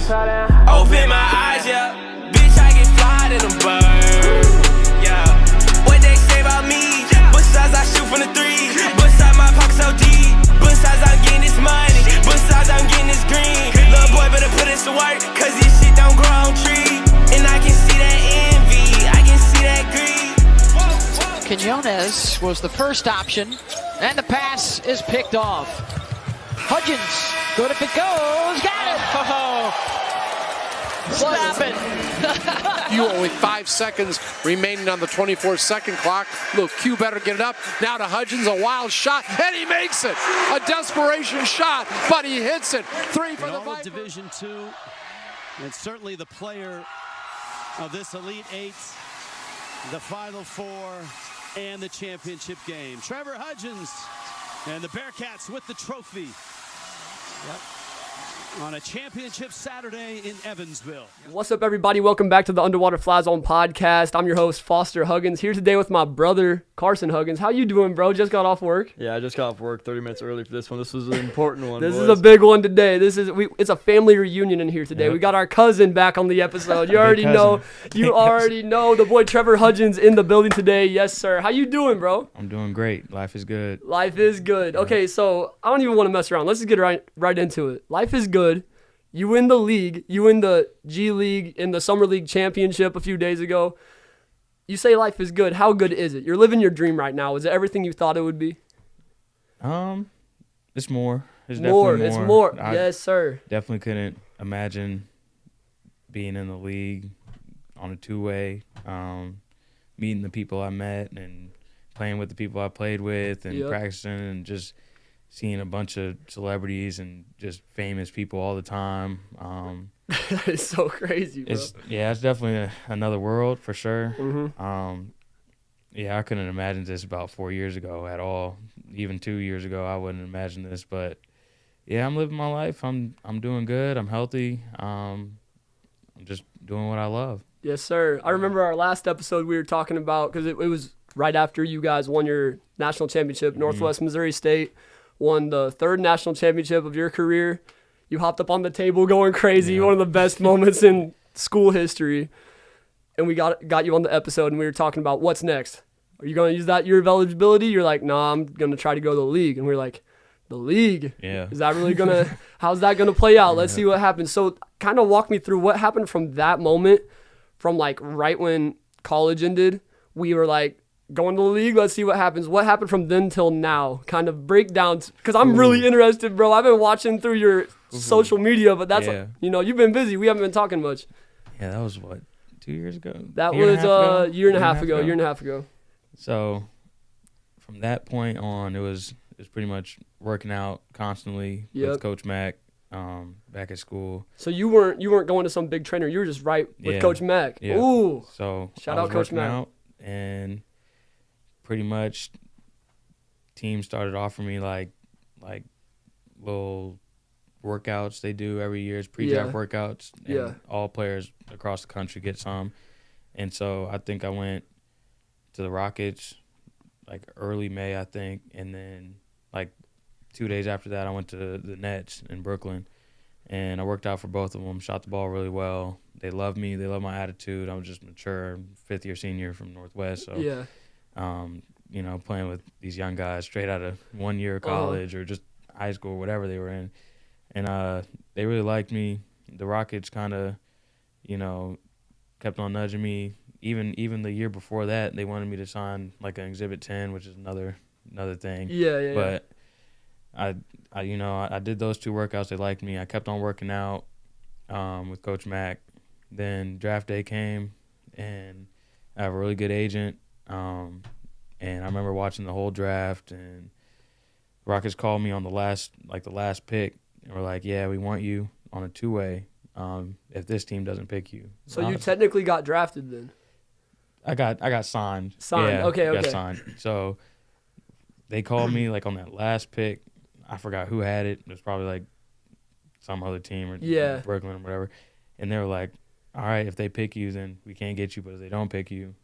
Open my eyes, yeah. Bitch, I get fly in a bird. Yeah. What they say about me? Besides, I shoot from the three. Besides, my pockets so deep. Besides, I'm getting this money. Besides, I'm getting this green. Little boy better put in some work, cause this shit don't grow on trees. And I can see that envy. I can see that greed. Quinones was the first option, and the pass is picked off. Hudgins, good if it goes, got it! What happened? You only 5 seconds remaining on the 24-second clock. Little Q better get it up. Now to Hudgins, a wild shot, and he makes it. A desperation shot, but he hits it. 3 for the Vipers. Division II, and certainly the player of this Elite Eight, the Final Four, and the championship game. Trevor Hudgins and the Bearcats with the trophy. Yep. On a championship Saturday in Evansville. What's up, everybody? Welcome back to the Underwater Fly Zone podcast. I'm your host, Foster Hudgins, here today with my brother, Carson Hudgins. How you doing, bro? Just got off work? Yeah, I just got off work 30 minutes early for this one. This was an important one. This is a big one today. It's a family reunion in here today. Yep. We got our cousin back on the episode. You already know. You already know the boy Trevor Hudgins in the building today. Yes, sir. How you doing, bro? I'm doing great. Life is good. Life is good. Yeah. Okay, so I don't even want to mess around. Let's just get right into it. Life is good. You win the league. You win the G League in the Summer League Championship a few days ago. You say life is good. How good is it? You're living your dream right now. Is it everything you thought it would be? It's more. It's More. definitely It's more. I Yes, sir. definitely couldn't imagine being in the league on a two-way, meeting the people I met and playing with the people I played with and Yep. practicing and just seeing a bunch of celebrities and just famous people all the time. That is so crazy, bro. It's definitely another world for sure. Mhm. I couldn't imagine this about 4 years ago at all. Even 2 years ago, I wouldn't imagine this. But yeah, I'm living my life. I'm doing good. I'm healthy. I'm just doing what I love. Yes, sir. I remember our last episode we were talking about, because it was right after you guys won your national championship. Northwest Missouri State won the third national championship of your career. You hopped up on the table going crazy, Yeah. one of the best moments in school history. And we got you on the episode, and we were talking about what's next. Are you going to use that year of eligibility? You're like, nah, I'm going to try to go to the league. And we're like, the league? Yeah. Is that really going to – how's that going to play out? Let's see what happens. So kind of walk me through what happened from that moment, from like right when college ended. We were like, going to the league, let's see what happens. What happened from then till now? Kind of breakdowns, because I'm really interested, bro. I've been watching through your social media, but that's, Yeah. You've been busy. We haven't been talking much. Yeah, that was what, 2 years ago? That Year and was half ago? a year and a half ago. So from that point on, it was pretty much working out constantly Yep. with Coach Mack back at school. So you weren't going to some big trainer. You were just right with Yeah. Coach Mack. Yeah. Ooh. So Shout I out was Coach working Mack. out, and pretty much teams started offering me like little workouts they do every year. It's pre-draft Yeah. workouts. And Yeah. all players across the country get some. And so I think I went to the Rockets like early May, I think. And then like 2 days after that, I went to the Nets in Brooklyn. And I worked out for both of them, shot the ball really well. They loved me. They loved my attitude. I was just mature, fifth-year senior from Northwest. So, Yeah. playing with these young guys straight out of 1 year of college or just high school, whatever they were in. And they really liked me. The Rockets kind of, kept on nudging me. Even the year before that, they wanted me to sign like an Exhibit 10, which is another thing. Yeah. But I did those two workouts. They liked me. I kept on working out with Coach Mack. Then draft day came, and I have a really good agent. And I remember watching the whole draft, and Rockets called me on the last pick, and were like, "Yeah, we want you on a two-way. If this team doesn't pick you." So you technically got drafted then? I got signed. Signed. Yeah, Okay. Got signed. So they called me like on that last pick. I forgot who had it. It was probably like some other team or Brooklyn or whatever. And they were like, "All right, if they pick you, then we can't get you. But if they don't pick you,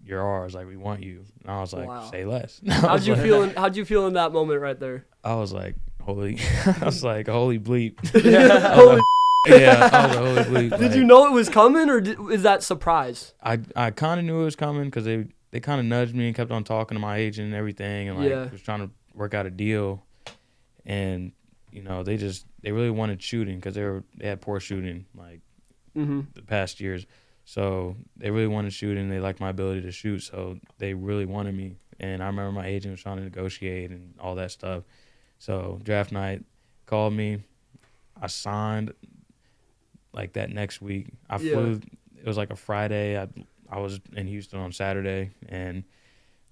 you're ours. Like, we want you." And I was like, Wow. "Say less." How'd you feel in that moment right there? I was like, holy bleep. Holy Yeah, I was a holy bleep. Did you know it was coming, or is that surprise? I kind of knew it was coming because they kind of nudged me and kept on talking to my agent and everything, and like was trying to work out a deal. And they really wanted shooting because they had poor shooting like the past years. So they really wanted shooting. They liked my ability to shoot, so they really wanted me. And I remember my agent was trying to negotiate and all that stuff. So draft night, called me. I signed like that next week. I flew. It was like a Friday. I was in Houston on Saturday and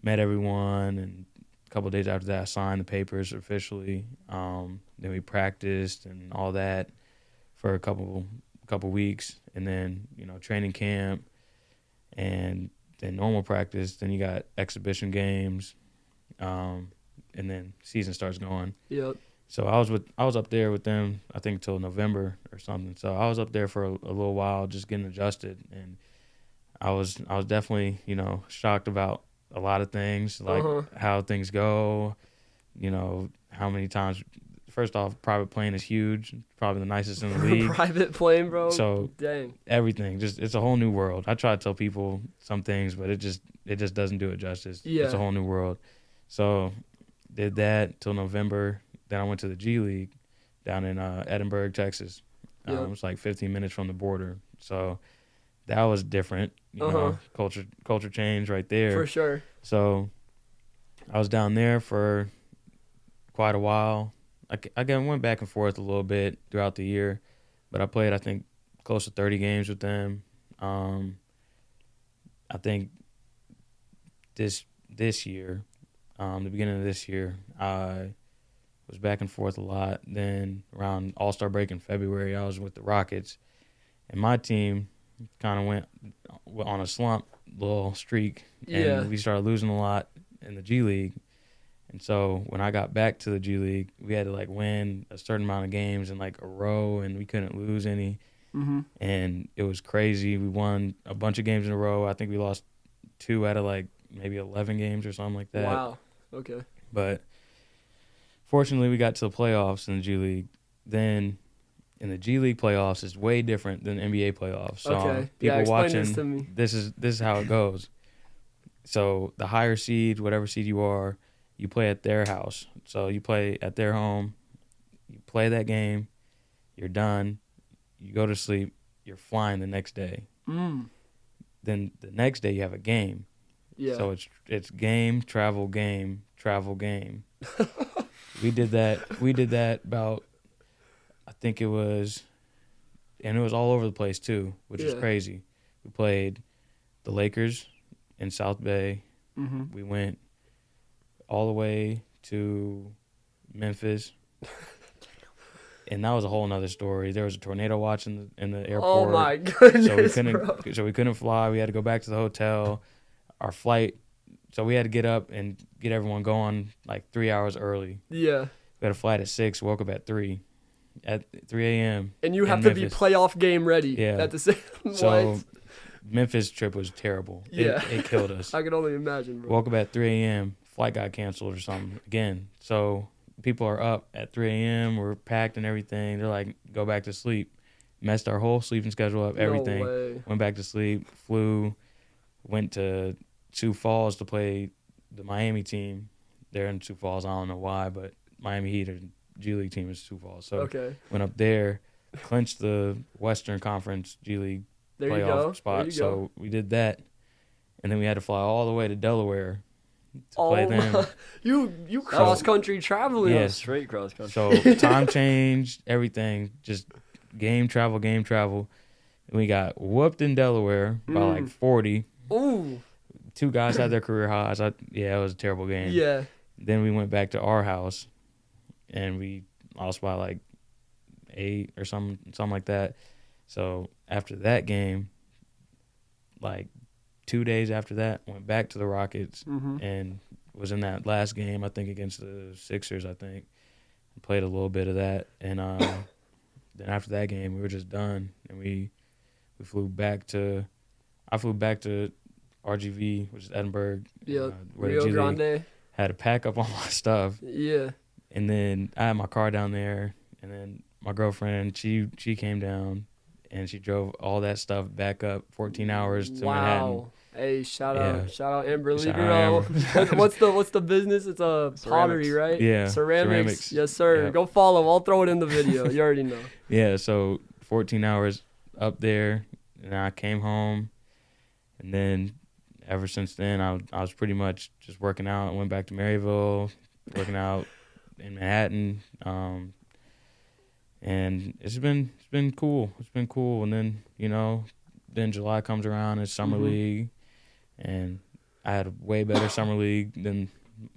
met everyone. And a couple of days after that, I signed the papers officially. Then we practiced and all that for a couple weeks, and then training camp, and then normal practice. Then you got exhibition games, and then season starts going. Yep. So I was up there with them, I think, till November or something. So I was up there for a little while, just getting adjusted, and I was definitely shocked about a lot of things, like how things go, how many times. First off, private plane is huge, probably the nicest in the league. Private plane, bro. So dang, everything, it's a whole new world. I try to tell people some things, but it just doesn't do it justice. Yeah. It's a whole new world. So did that till November. Then I went to the G League down in Edinburgh, Texas. It was like 15 minutes from the border. So that was different, culture change right there. For sure. So I was down there for quite a while. I went back and forth a little bit throughout the year, but I played, I think, close to 30 games with them. I think this year, the beginning of this year, I was back and forth a lot. Then around All-Star break in February, I was with the Rockets, and my team kind of went on a slump, little streak, and we started losing a lot in the G League. And so when I got back to the G League, we had to like win a certain amount of games in like a row, and we couldn't lose any. And it was crazy. We won a bunch of games in a row. I think we lost 2 out of like maybe 11 games or something like that. Wow. Okay. But fortunately, we got to the playoffs in the G League. Then in the G League playoffs is way different than NBA playoffs. So Okay. people Explain watching, this to me. this is how it goes. So the higher seed, whatever seed you are, you play at their house. So you play at their home. You play that game. You're done. You go to sleep. You're flying the next day. Then the next day you have a game. Yeah. So it's game, travel, game, travel, game. We did that about, I think it was, and it was all over the place too, which is crazy. We played the Lakers in South Bay. We went all the way to Memphis. And that was a whole nother story. There was a tornado watch in the airport. Oh my goodness, so we couldn't fly. We had to go back to the hotel. Our flight, so we had to get up and get everyone going like 3 hours early. Yeah. We had a flight at 6, woke up at 3 a.m. And you have in to Memphis. be playoff game ready. Yeah. At the same. So What? Memphis trip was terrible. Yeah. It killed us. I can only imagine, bro. Woke up at 3 a.m. Flight got canceled or something again. So people are up at 3 a.m. We're packed and everything. They're like, go back to sleep. Messed our whole sleeping schedule up, everything. No way. Went back to sleep, flew, went to Sioux Falls to play the Miami team. They're in Sioux Falls. I don't know why, but Miami Heat, or G League team, is Sioux Falls. So went up there, clinched the Western Conference G League playoff spot. So we did that. And then we had to fly all the way to Delaware to play them. You cross country traveling. Yes. Straight cross country. So time changed, everything, just game travel. And we got whooped in Delaware by like 40. Ooh. 2 guys had their career highs. It was a terrible game. Yeah. Then we went back to our house, and we lost by like 8 or something like that. So after that game, like 2 days after that, went back to the Rockets and was in that last game, I think, against the Sixers, I think. Played a little bit of that. And then after that game, we were just done. And we flew back to – I flew back to RGV, which is Edinburgh. Yeah, where Rio the G League. Grande. Had to pack up all my stuff. Yeah. And then I had my car down there. And then my girlfriend, she came down and she drove all that stuff back up 14 hours to Manhattan. Wow. Hey, shout Yeah. out Amber Lee Shout out girl. Amber. What's the business? It's a pottery, right? Yeah, Ceramics. ceramics. Yes, sir. Yep. Go follow. I'll throw it in the video. You already know. Yeah, so 14 hours up there, and I came home, and then ever since then, I was pretty much just working out. I went back to Maryville, working out in Manhattan, and it's been cool. It's been cool, and then then July comes around, it's summer league, and I had a way better summer league than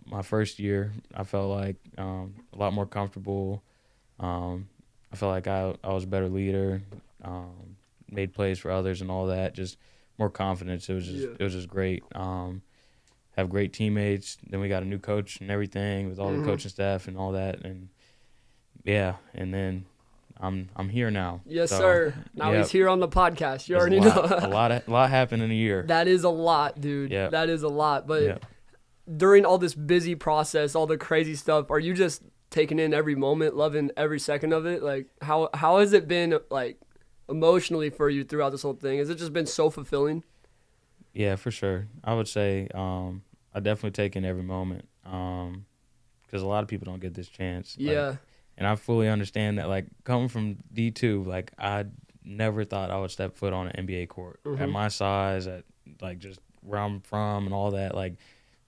my first year. I felt like a lot more comfortable. I felt like I was a better leader, made plays for others and all that. Just more confidence. It was just great. Have great teammates. Then we got a new coach and everything with all the coaching staff and all that. And yeah, and then I'm here now. Yes, So, sir. Now he's here on the podcast. You already know. a lot happened in a year. That is a lot, dude. Yeah. That is a lot. But Yeah. during all this busy process, all the crazy stuff, are you just taking in every moment, loving every second of it? Like, how has it been, like, emotionally for you throughout this whole thing? Has it just been so fulfilling? Yeah, for sure. I would say I definitely take in every moment because a lot of people don't get this chance. Yeah. And I fully understand that, like, coming from D2, like, I never thought I would step foot on an NBA court. At my size, at, like, just where I'm from and all that. Like,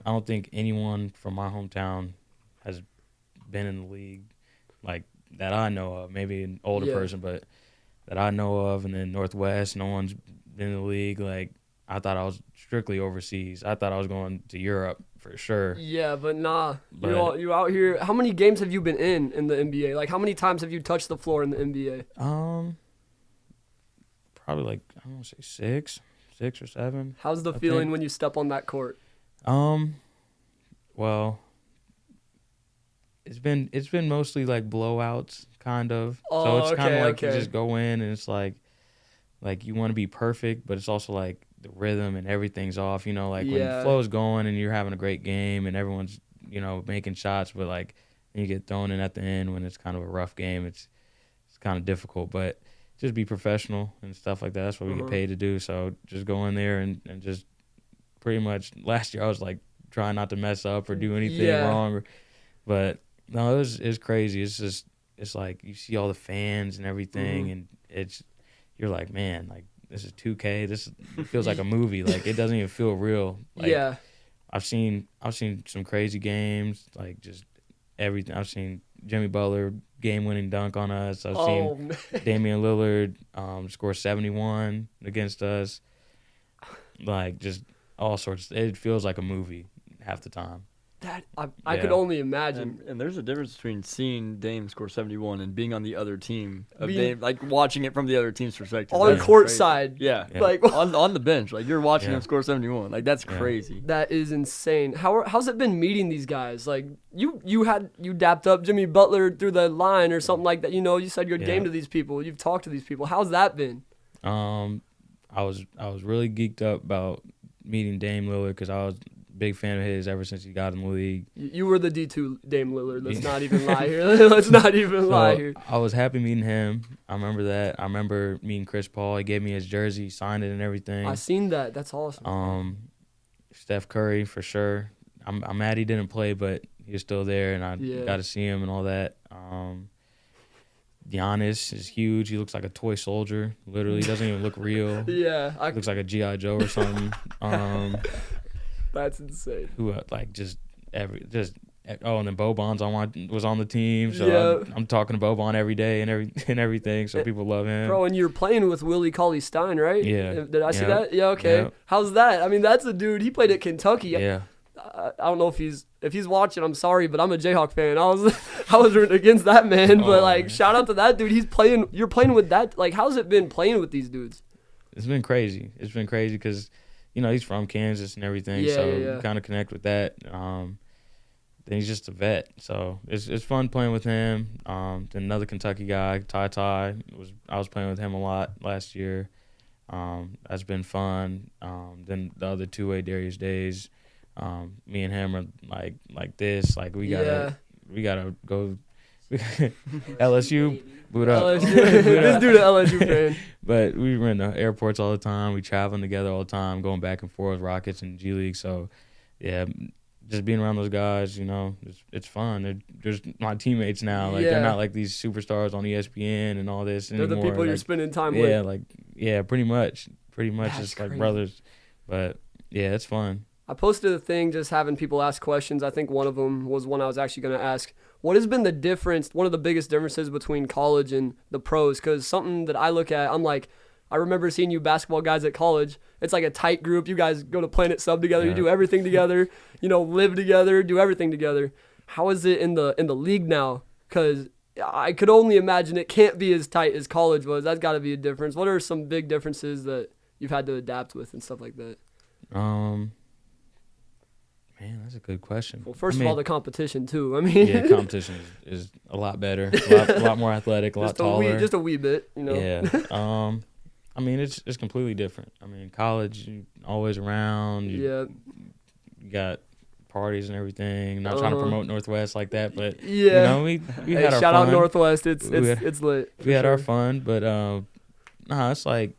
I don't think anyone from my hometown has been in the league, like, that I know of. Maybe an older person, but that I know of. And then Northwest, no one's been in the league. Like, I thought I was strictly overseas. I thought I was going to Europe for sure. Yeah, but nah. But- you out here. How many games have you been in the NBA? Like, how many times have you touched the floor in the NBA? Probably like, I don't want to say six or seven. How's the I feeling think. when you step on that court? Well, it's been mostly like blowouts, kind of. Oh, so it's kind okay, of like okay. you just go in and it's like you want to be perfect, but it's also like the rhythm and everything's off. Like when the flow's going and you're having a great game and everyone's making shots, but like you get thrown in at the end when it's kind of a rough game. It's kind of difficult, but just be professional and stuff like that. That's what we get paid to do. So just go in there and just pretty much. Last year I was like trying not to mess up or do anything wrong, but no, it's crazy. It's like you see all the fans and everything, and you're like, man, like this is 2K. It feels like a movie. Like it doesn't even feel real. Like, Yeah. I've seen some crazy games, like just everything. I've seen Jimmy Butler game-winning dunk on us. I've seen Damian Lillard score 71 against us. Like just all sorts. It feels like a movie half the time. That I could only imagine. And there's a difference between seeing Dame score 71 and being on the other team of Being- Dame, like watching it from the other team's perspective. On That's court crazy. side. Yeah. Like on the bench, like you're watching Yeah. him score 71. Like that's crazy. that is insane. How's it been meeting these guys? Like you dapped up Jimmy Butler through the line or something like that. You said good game to these people. You've talked to these people. How's that been? I was really geeked up about meeting Dame Lillard because I was a big fan of his ever since he got in the league. You were the D2 Dame Lillard. Let's not even lie here. Let's not even lie here. I was happy meeting him. I remember that. I remember meeting Chris Paul. He gave me his jersey, signed it and everything. I seen that. That's awesome. Steph Curry for sure. I'm mad he didn't play, but he was still there, and I got to see him and all that. Giannis is huge. He looks like a toy soldier. Literally, he doesn't even look real. Yeah, Looks like a G.I. Joe or something. That's insane. Who like and then Boban's was on the team, so Yeah. I'm talking to Boban every day and everything. So people love him. Bro, and you're playing with Willie Cauley-Stein, right? Yeah. Did I see Yeah. that? Yeah, okay. Yeah. How's that? I mean, that's a dude. He played at Kentucky. Yeah. I don't know if he's watching. I'm sorry, but I'm a Jayhawk fan. I was rooting against that man, but like, man. shout out to that dude. You're playing with that. Like, how's it been playing with these dudes? It's been crazy. It's been crazy because, he's from Kansas and everything, Yeah, so yeah. you kind of connect with that. Then he's just a vet, so it's fun playing with him. Then another Kentucky guy, Ty, I was playing with him a lot last year. That's been fun. Then the other two-way Darius Days, me and him are like this. Like we gotta go LSU, boot up. LSU. This dude an LSU fan. But we were in the airports all the time. We traveling together all the time, going back and forth, Rockets and G League. So, yeah, just being around those guys, it's fun. They're just my teammates now. Like they're not like these superstars on ESPN and all this anymore. They're the people you're spending time with. Pretty much That's just like crazy. brothers. But yeah, it's fun. I posted a thing just having people ask questions. I think one of them was one I was actually going to ask. What has been the difference, one of the biggest differences between college and the pros? Because something that I look at, I'm like, I remember seeing you basketball guys at college. It's like a tight group. You guys go to Planet Sub together. Yeah. You do everything together. Live together, do everything together. How is it in the league now? Because I could only imagine it can't be as tight as college was. That's got to be a difference. What are some big differences that you've had to adapt with and stuff like that? Man, that's a good question. Well, first I of mean, all, the competition too. I mean, yeah, competition is a lot better, a lot more athletic, a lot taller. Just a wee bit, Yeah. I mean, it's completely different. I mean, college, you always around. You got parties and everything. Not trying to promote Northwest like that, but we had our fun. Shout out Northwest. It's lit. We had our fun, but it's like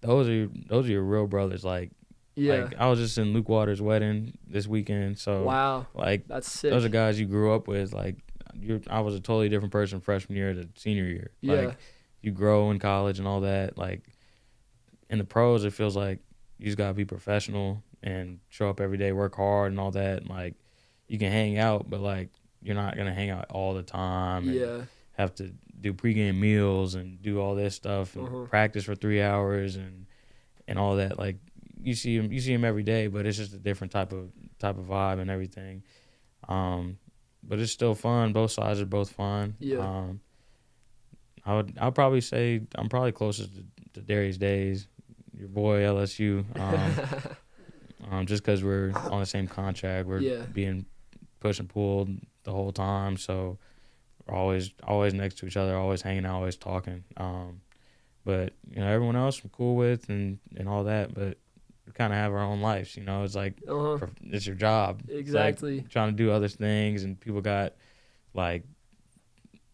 those are your real brothers. Like I was just in Luke Waters' wedding this weekend, so wow, like that's sick. Those are guys you grew up with. Like I was a totally different person freshman year to senior year. Like you grow in college and all that. Like in the pros, it feels like you just gotta be professional and show up every day, work hard and all that. And, like you can hang out, but like you're not gonna hang out all the time. And have to do pregame meals and do all this stuff and practice for 3 hours and all that. Like you see him every day, but it's just a different type of vibe and everything. But it's still fun. Both sides are both fun. Yeah. I'll probably say I'm probably closest to Darius Days, your boy LSU. Just because we're on the same contract, we're being pushed and pulled the whole time, so we're always next to each other, always hanging out, always talking. But everyone else I'm cool with and all that, but we kind of have our own lives. It's like it's your job. Exactly. Like trying to do other things, and people got like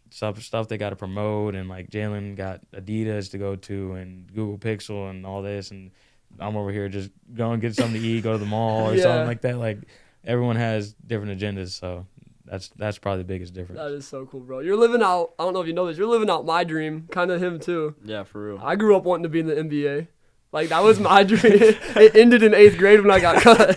stuff they got to promote, and like Jalen got Adidas to go to and Google Pixel and all this, and I'm over here just going to get something to eat, go to the mall or something like that. Like everyone has different agendas, so that's probably the biggest difference. That is so cool, bro. You're living out, I don't know if you know this, you're living out my dream, kind of him too. Yeah, for real. I grew up wanting to be in the NBA. Like, that was my dream. It ended in 8th grade when I got cut.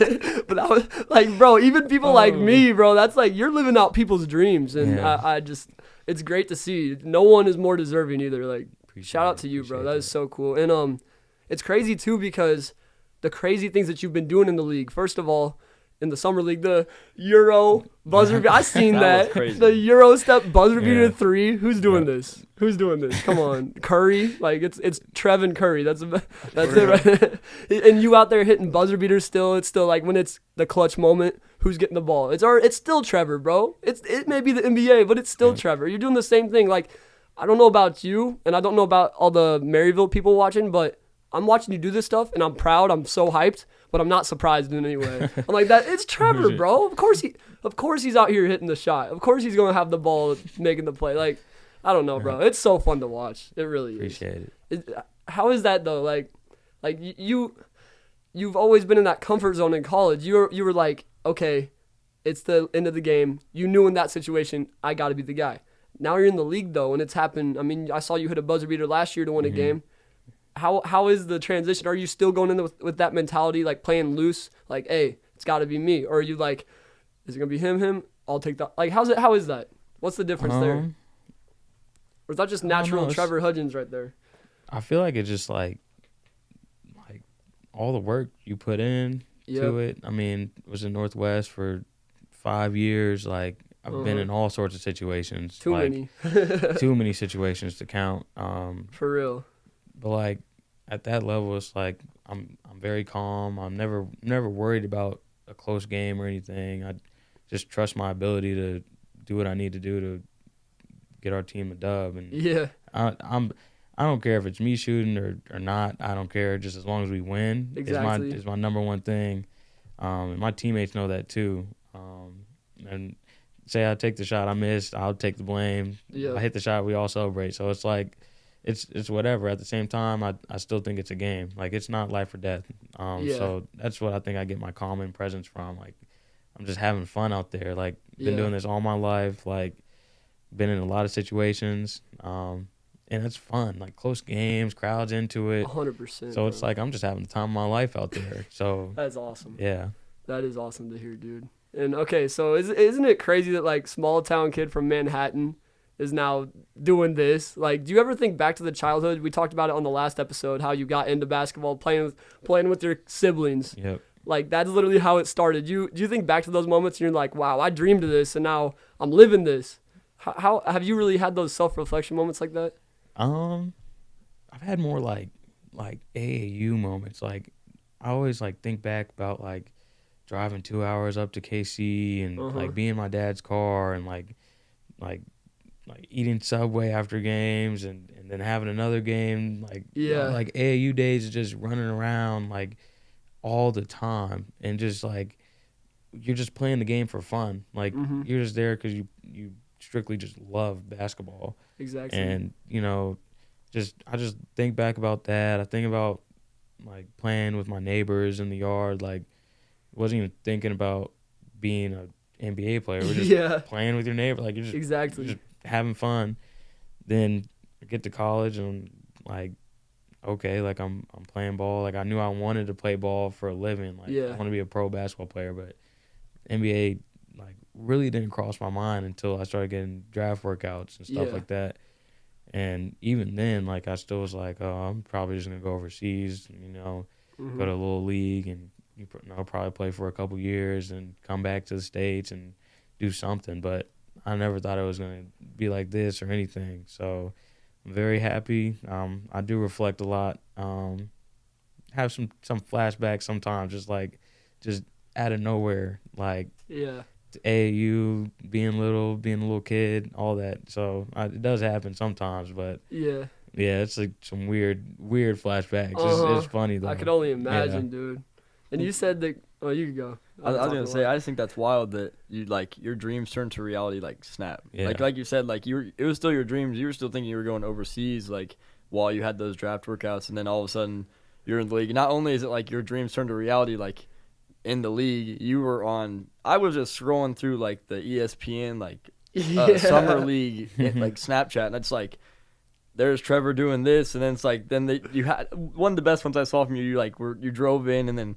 But that was, like, bro, even people like me, bro, that's like, you're living out people's dreams. And I just, it's great to see. No one is more deserving either. Like, shout out to you, bro. That is so cool. And it's crazy, too, because the crazy things that you've been doing in the league. First of all, in the summer league, the Euro buzzer beater. I seen that. The Euro step buzzer beater 3. Who's doing this? Who's doing this? Come on, Curry. Like it's Trevin Curry. That's it, right? And you out there hitting buzzer beaters still. It's still like when it's the clutch moment. Who's getting the ball? It's still Trevor, bro. It may be the NBA, but it's still Trevor. You're doing the same thing. Like I don't know about you, and I don't know about all the Maryville people watching, but I'm watching you do this stuff, and I'm proud. I'm so hyped, but I'm not surprised in any way. I'm like that. It's Trevor, bro. Of course he's out here hitting the shot. Of course he's gonna have the ball, making the play. Like I don't know, bro. It's so fun to watch. It really is. Appreciate it. How is that though? Like you've always been in that comfort zone in college. You were like, okay, it's the end of the game. You knew in that situation, I got to be the guy. Now you're in the league though, and it's happened. I mean, I saw you hit a buzzer beater last year to win a game. How is the transition? Are you still going in with that mentality, like playing loose, like, hey, it's got to be me? Or are you like, is it going to be him? I'll take that. Like, how is that? What's the difference there? Or is that just natural Trevor Hudgins right there? I feel like it's just like all the work you put in to it. I mean, was in Northwest for 5 years. Like, I've been in all sorts of situations. Too many. Too many situations to count. For real. But like at that level, it's like I'm very calm. I'm never worried about a close game or anything. I just trust my ability to do what I need to do to get our team a dub. And I don't care if it's me shooting or not. I don't care. Just as long as we win is my number one thing. And my teammates know that too. And say I take the shot, I missed, I'll take the blame. Yeah. I hit the shot, we all celebrate. So it's like, it's whatever. At the same time, I still think it's a game. Like, it's not life or death. Yeah. So that's what I think I get my calming presence from. Like, I'm just having fun out there. Like, been doing this all my life. Like, been in a lot of situations. And it's fun. Like, close games, crowds into it. 100%. So it's like I'm just having the time of my life out there. So That's awesome. yeah. That is awesome to hear, dude. And okay, so isn't it crazy that like small town kid from Manhattan is now doing this? Like, do you ever think back to the childhood? We talked about it on the last episode, how you got into basketball, playing with your siblings. Yep. Like, that's literally how it started. Do you think back to those moments and you're like, wow, I dreamed of this and now I'm living this? How have you really had those self-reflection moments like that? I've had more like AAU moments. Like, I always like think back about like driving 2 hours up to KC and like being in my dad's car and like eating Subway after games and then having another game. Like, like AAU days is just running around like all the time and just like you're just playing the game for fun. Like, you're just there because you strictly just love basketball. Exactly. And I just think back about that. I think about like playing with my neighbors in the yard. Like, wasn't even thinking about being an NBA player. We're just playing with your neighbor. Like, you're just having fun. Then I get to college and like, okay, like I'm playing ball. Like, I knew I wanted to play ball for a living. Like, I want to be a pro basketball player, but NBA like really didn't cross my mind until I started getting draft workouts and stuff like that. And even then, like, I still was like, oh, I'm probably just gonna go overseas, go to a little league and probably play for a couple years and come back to the States and do something. But I never thought it was gonna be like this or anything. So I'm very happy. I do reflect a lot. Have some flashbacks sometimes, just out of nowhere, like AAU, being a little kid, all that. So it does happen sometimes, but yeah, it's like some weird flashbacks. It's funny though. I could only imagine, dude. And you said that. Oh, you could go. I was gonna say, I just think that's wild that you like your dreams turn to reality like snap. Yeah. Like you said, like it was still your dreams. You were still thinking you were going overseas, like while you had those draft workouts, and then all of a sudden you're in the league. Not only is it like your dreams turn to reality, like in the league, you were on. I was just scrolling through like the ESPN summer league like Snapchat, and it's like there's Trevor doing this, and then it's like you had one of the best ones I saw from you. You drove in and then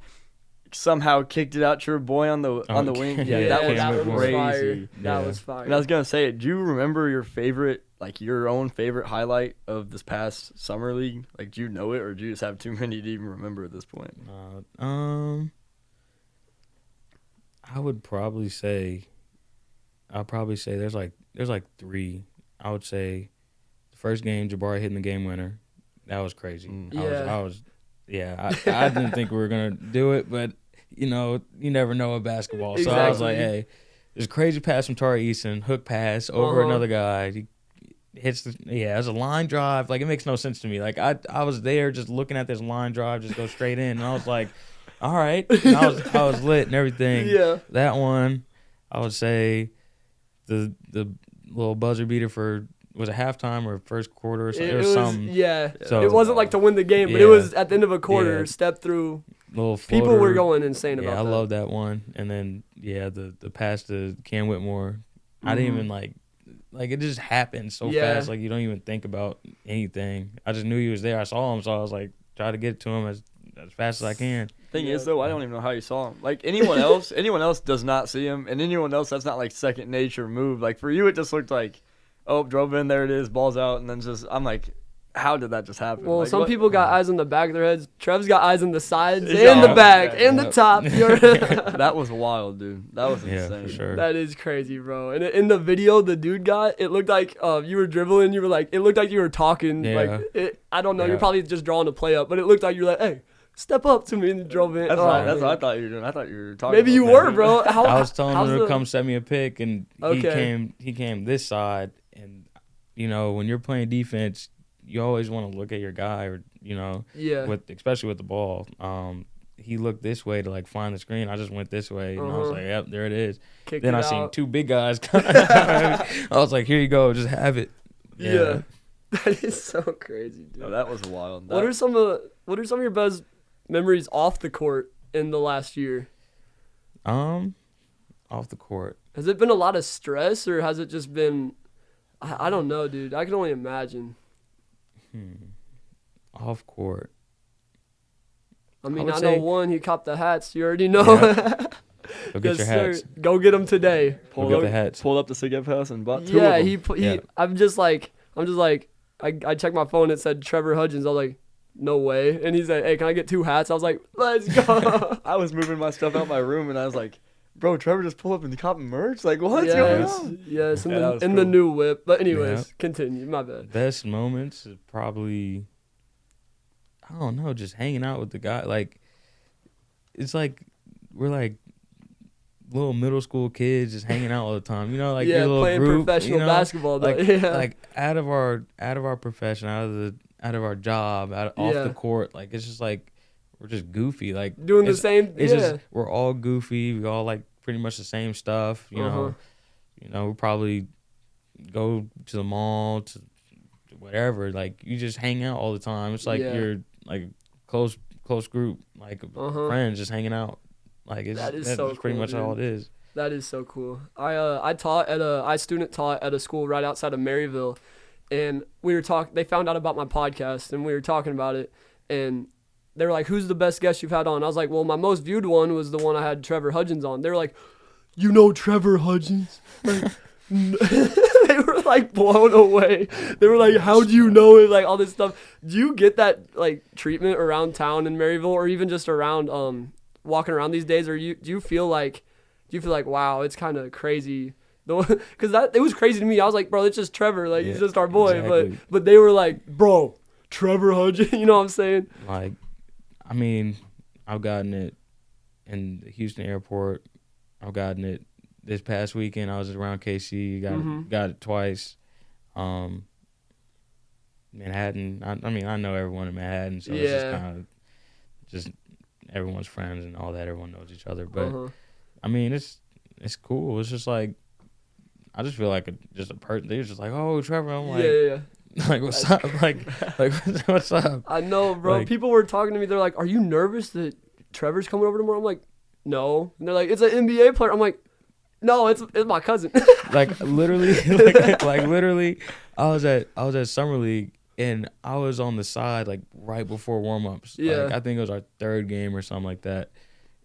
somehow kicked it out to your boy on the wing. That was crazy. Fire. That was fire. And I was gonna say, do you remember your own favorite highlight of this past summer league? Like, do you know it, or do you just have too many to even remember at this point? I would probably say, there's like three. I would say the first game, Jabari hitting the game winner. That was crazy. I didn't think we were going to do it, but, you never know with basketball. Exactly. So I was like, hey, there's a crazy pass from Tari Eason, hook pass over another guy. He hits it was a line drive. Like, it makes no sense to me. Like, I was there just looking at this line drive just go straight in, and I was like, all right. And I was lit and everything. Yeah. That one, I would say the little buzzer beater for, was it halftime or first quarter or something? It was something. Yeah. So, it wasn't like to win the game, but it was at the end of a quarter, step through. Little floater. People were going insane about that. Yeah, I love that one. And then, the pass to Cam Whitmore. I didn't even like it just happened so fast. Like, you don't even think about anything. I just knew he was there. I saw him, so I was like, try to get it to him as fast as I can. Thing is, though, I don't even know how you saw him. Like, anyone else does not see him, and anyone else, that's not like second nature move. Like, for you, it just looked like, oh, drove in, there it is, ball's out, and then I'm like, how did that just happen? Well, like, some people got eyes on the back of their heads. Trev's got eyes on the sides and the back and the top. That was wild, dude. That was insane. For sure. That is crazy, bro. And in the video the dude got, it looked like you were dribbling. You were like, it looked like you were talking. Yeah. Like, I don't know. You're probably just drawing a play up, but it looked like you were like, hey, step up to me, and drove in. That's what I thought you were doing. I thought you were talking. Maybe you were, bro. I was telling him to come set me a pick, and he came this side. And, when you're playing defense, you always want to look at your guy, or, especially with the ball. he looked this way to like find the screen. I just went this way, and I was like, "Yep, there it is." Kicked Then it I seen out. 2 big guys. I was like, "Here you go, just have it." Yeah. That is so crazy, dude. No, that was wild. What are some of your best memories off the court in the last year? Off the court. Has it been a lot of stress, or has it just been? I don't know, dude. I can only imagine. Off court. I mean, would I say- know one. He copped the hats. You already know. Go get your hats. Go get them today. Go get the hats. Pulled up the cigarette house and bought 2 Yeah, of them. he. I'm just like, I checked my phone. It said Trevor Hudgins. I was like, no way. And he said, hey, can I get 2 hats? I was like, let's go. I was moving my stuff out my room, and I was like, bro, Trevor just pulled up and copping merch? Like, what's going on? Yes, in, Yeah, that was the cool. new whip. But anyways, Yeah. continue. My bad. Best moments is probably, I don't know, just hanging out with the guy. Like, it's like we're like little middle school kids just hanging out all the time. You know, like Yeah, your little playing group, professional you know? basketball, though. Like, Yeah. like out of our profession, out of our job, off Yeah. the court. Like, it's just like we're just goofy. Like Doing the it's- same. It's Yeah. just we're all goofy. We all like pretty much the same stuff. You know. You know, we probably go to the mall to whatever. Like, you just hang out all the time. It's like Yeah. you're like close group, like friends, just hanging out. Like, That is that's so pretty cool, much all it dude. is. That is so cool. I student taught at a school right outside of Maryville, and they found out about my podcast, and we were talking about it, and they were like, who's the best guest you've had on? I was like, well, my most viewed one was the one I had Trevor Hudgins on. They were like, you know Trevor Hudgins? Like, they were like blown away. They were like, how do you know it? Like, all this stuff. Do you get that like treatment around town in Maryville, or even just around walking around these days? Or do you feel like wow, it's kind of crazy? Because it was crazy to me. I was like, bro, it's just Trevor. Like, he's Yeah, just our boy. exactly. But they were like, bro, Trevor Hudgins. You know what I'm saying? Like, I mean, I've gotten it in the Houston airport. I've gotten it this past weekend. I was around KC. Got it twice. Manhattan. I mean, I know everyone in Manhattan, so it's just Yeah. kind of just everyone's friends and all that. Everyone knows each other. But Uh-huh. I mean, it's cool. It's just like I just feel like just a person. They're just like, oh, Trevor. I'm like, Yeah. like what's up? Like what's up? I know, bro. Like- People were talking to me. They're like, are you nervous that Trevor's coming over tomorrow? I'm like, no. And they're like, it's an NBA player. I'm like, no, it's my cousin. Like literally, like literally, I was at summer league and I was on the side like right before warm-ups. Yeah. Like, I think it was our 3rd game or something like that,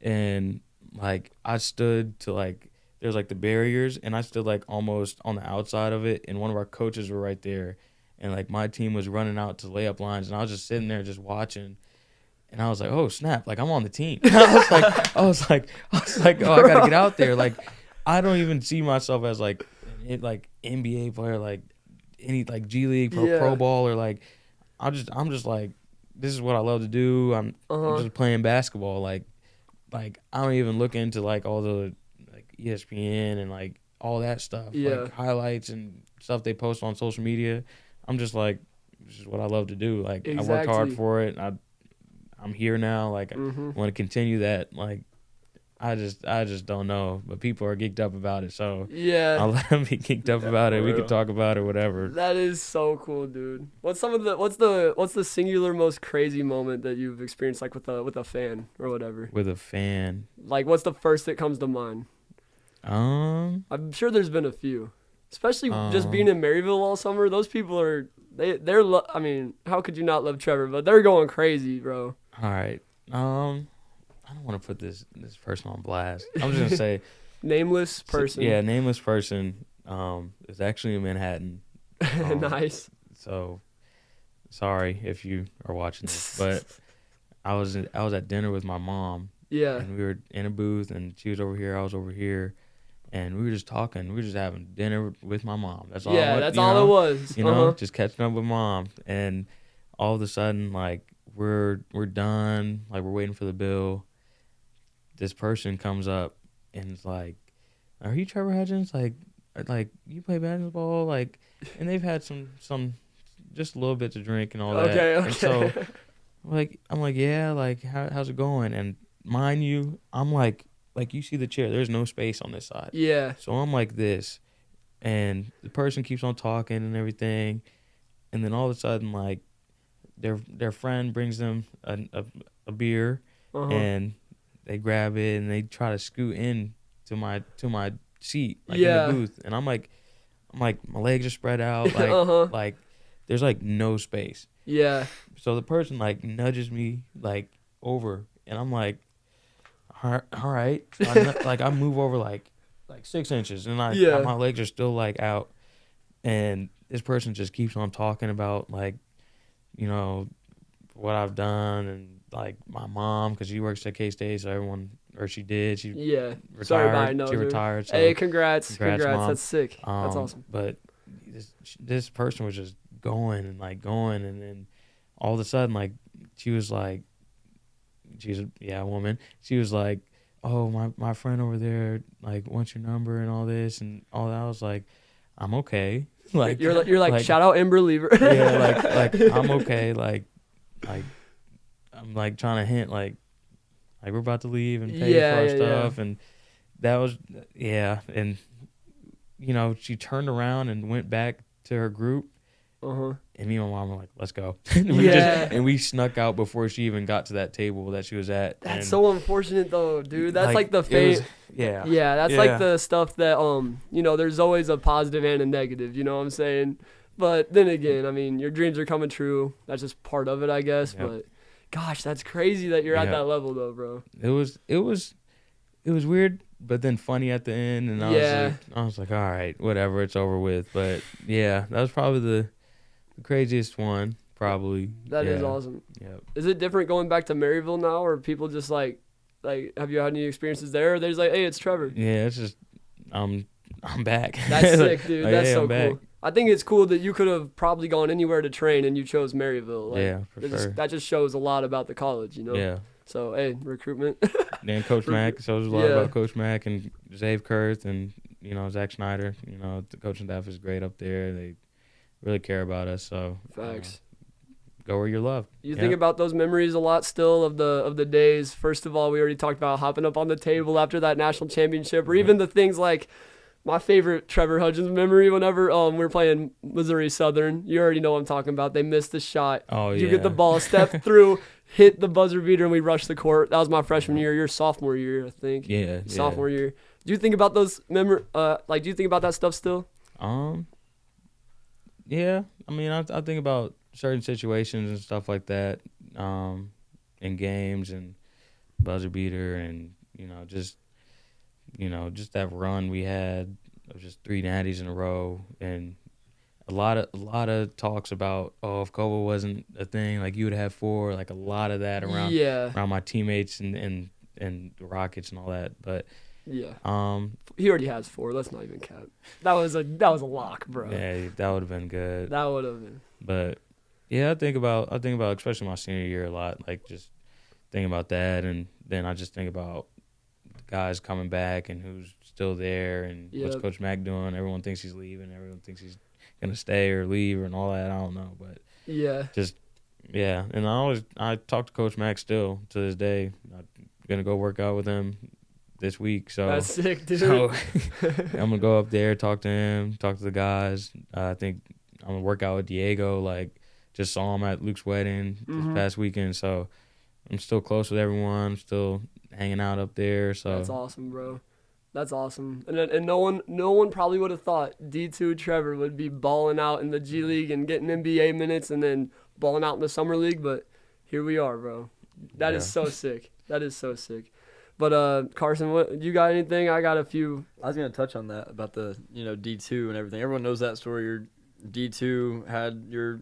and like I stood to like there's like the barriers and I stood like almost on the outside of it, and one of our coaches were right there, and like my team was running out to layup lines, and I was just sitting there just watching. And I was like, oh snap! Like I'm on the team. I was like, oh, I gotta get out there. Like I don't even see myself as like NBA player, like any like G League pro ball, or like I'm just like, this is what I love to do. I'm just playing basketball. Like I don't even look into like all the like ESPN and like all that stuff. Yeah. Like highlights and stuff they post on social media. I'm just like, this is what I love to do. Like I worked hard Exactly. for it. I'm here now. Like I want to continue that. Like I just don't know. But people are geeked up about it, so Yeah. I'll let them be geeked up about it. for We real. can talk about it, whatever. That is so cool, dude. What's the singular most crazy moment that you've experienced, like with a fan or whatever? With a fan, Like, what's the first that comes to mind? I'm sure there's been a few, especially just being in Maryville all summer. Those people are I mean, how could you not love Trevor? But they're going crazy, bro. all right. I don't want to put this person on blast. I'm just gonna say Nameless person. Yeah, nameless person. Is actually in Manhattan. Nice. So sorry if you are watching this, but I was at dinner with my mom. Yeah. And we were in a booth, and she was over here, I was over here, and we were just talking. We were just having dinner with my mom. That's all. Yeah, that's all it was. You know, just catching up with mom. And all of a sudden, like we're done. Like we're waiting for the bill. This person comes up and is like, "Are you Trevor Hudgins? Like you play basketball? Like?" And they've had some just a little bit to drink and all that. Okay. And so I'm like, yeah, like how's it going? And mind you, I'm like you see the chair. There's no space on this side. Yeah. So I'm like this, and the person keeps on talking and everything, and then all of a sudden, like, their friend brings them a beer, and they grab it and they try to scoot in to my seat, like in the booth, and I'm like my legs are spread out, like like there's like no space. Yeah. So the person like nudges me like over, and I'm like, all right. So I move over like 6 inches, and my legs are still like out, and this person just keeps on talking about like, you know, what I've done, and like my mom, because she works at K-State, so she Yeah. retired. Sorry, I know. She retired. So hey, congrats, Mom. That's sick. That's awesome. But this person was just going, and then all of a sudden, like, she's a woman. She was like, oh, my friend over there like wants your number and all this and all that. I was like, I'm okay. Like you're like shout out Ember Lever. Yeah, like I'm okay. Like I'm like trying to hint like we're about to leave and pay for our stuff, and that was and you know, she turned around and went back to her group. And me and my mom were like, let's go. And we snuck out before she even got to that table that she was at. That's so unfortunate though, dude. That's like the fate. That's like the stuff that you know, there's always a positive and a negative, you know what I'm saying? But then again, I mean, your dreams are coming true. That's just part of it, I guess. Yep. But gosh, that's crazy that you're at that level though, bro. It was weird, but then funny at the end, and I was like, all right, whatever, it's over with. But yeah, that was probably the craziest one, probably. That is awesome. Yeah. Is it different going back to Maryville now, or people just like have you had any experiences there? Or there's like, hey, it's Trevor. Yeah, it's just I'm back. That's sick, dude. Like, that's hey, so I'm cool. back. I think it's cool that you could have probably gone anywhere to train and you chose Maryville. Like, yeah, for sure. That just shows a lot about the college, you know? Yeah. So, hey, recruitment. Then Coach Mack shows a lot about Coach Mack and Zave Kurth and, you know, Zach Schneider. You know, the coaching staff is great up there. They really care about us. So facts. Go where you're loved. You think about those memories a lot still of the days. First of all, we already talked about hopping up on the table after that national championship, or even the things like my favorite Trevor Hudgins memory whenever we were playing Missouri Southern. You already know what I'm talking about. They missed the shot. Oh, You get the ball, step through, hit the buzzer beater, and we rushed the court. That was my freshman year. Your sophomore year, I think. Yeah. Sophomore year. Do you think about those do you think about that stuff still? Yeah. I mean, I think about certain situations and stuff like that, in games and buzzer beater, and just that run we had of just 3 natties in a row, and a lot of talks about, if Kobo wasn't a thing, like you would have 4, like a lot of that around my teammates and the Rockets and all that, but he already has 4. Let's not even cap. That was a lock, bro. Yeah, that would have been good. That would have been. But yeah, I think about especially my senior year a lot, like just thinking about that, and then I just think about the guys coming back and who's still there, and what's Coach Mack doing. Everyone thinks he's leaving. Everyone thinks he's gonna stay or leave and all that. I don't know, but and I talk to Coach Mack still to this day. I'm gonna go work out with him this week, so that's sick, dude. So I'm gonna go up there, talk to him, talk to the guys. I think I'm gonna work out with Diego. Like, just saw him at Luke's wedding this past weekend, so I'm still close with everyone. I'm still hanging out up there. So that's awesome, bro. That's awesome. And no one probably would have thought D2 Trevor would be balling out in the G League and getting NBA minutes and then balling out in the summer league, but here we are, bro. That is so sick. That is so sick. But Carson, what you got anything? I got a few. I was gonna touch on that about the D2 and everything. Everyone knows that story. Your D2 had your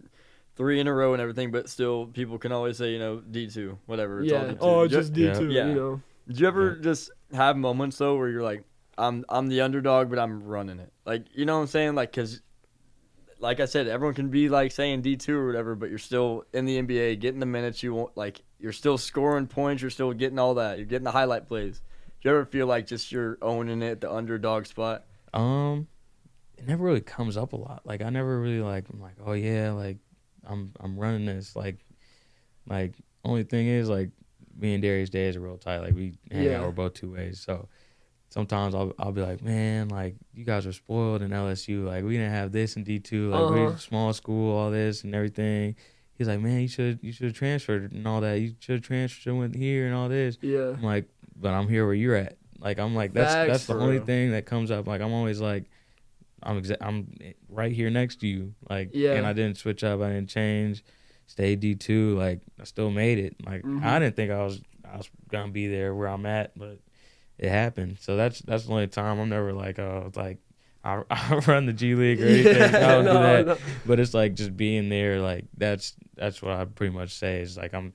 3 in a row and everything, but still people can always say D2, whatever. It's all D2. Just D2. Yeah. Did you ever just have moments though where you're like, I'm the underdog, but I'm running it? Like, you know what I'm saying? Like, cause like I said, everyone can be like saying D2 or whatever, but you're still in the NBA, getting the minutes you want. Like, you're still scoring points, you're still getting all that, you're getting the highlight plays. Do you ever feel like just you're owning it, the underdog spot? It never really comes up a lot. Like, I never really I'm like, oh yeah, like I'm running this. Like only thing is, like, me and Darius Day is real tight. Like, we hang Yeah. out, we're both two ways. So sometimes I'll be like, man, like, you guys are spoiled in LSU. Like, we didn't have this in D2. Like, we're a small school, all this and everything. He's like, man, you should have transferred and all that. You should have transferred and went here and all this. Yeah. I'm like, but I'm here where you're at. Like, I'm like, that's Facts, the for only real. thing that comes up. Like, I'm always like, I'm right here next to you. Like, Yeah. and I didn't switch up. I didn't change. Stayed D2. Like, I still made it. Like, I didn't think I was gonna be there where I'm at, but it happened. So that's the only time I'm never like, oh, like I run the G League or anything. Yeah, I don't do no, that. no. But it's like just being there. Like that's what I pretty much say is like I'm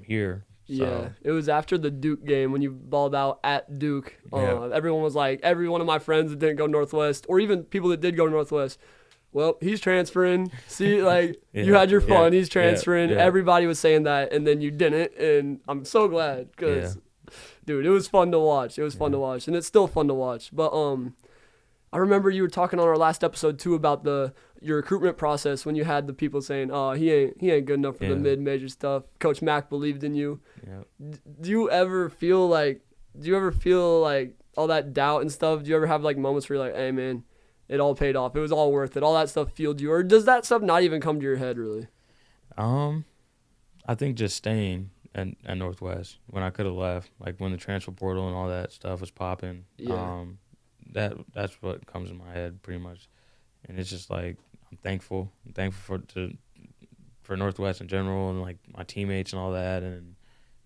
here. So, Yeah, it was after the Duke game when you balled out at Duke. Yeah. Everyone was like, every one of my friends that didn't go Northwest, or even people that did go Northwest, well, he's transferring. See, like, you Yeah, had your fun. yeah, He's transferring. yeah. Everybody was saying that, and then you didn't, and I'm so glad because, dude, it was fun to watch. It was fun to watch, and it's still fun to watch. But I remember you were talking on our last episode, too, about your recruitment process when you had the people saying, oh, he ain't good enough for the mid-major stuff. Coach Mack believed in you. Yeah. Do you ever feel like all that doubt and stuff? Do you ever have like moments where you're like, hey man, it all paid off. It was all worth it. All that stuff fueled you, or does that stuff not even come to your head really? I think just staying at Northwest when I could have left, like when the transfer portal and all that stuff was popping. Yeah. That's what comes in my head pretty much, and it's just like I'm thankful. I'm thankful for Northwest in general and like my teammates and all that, and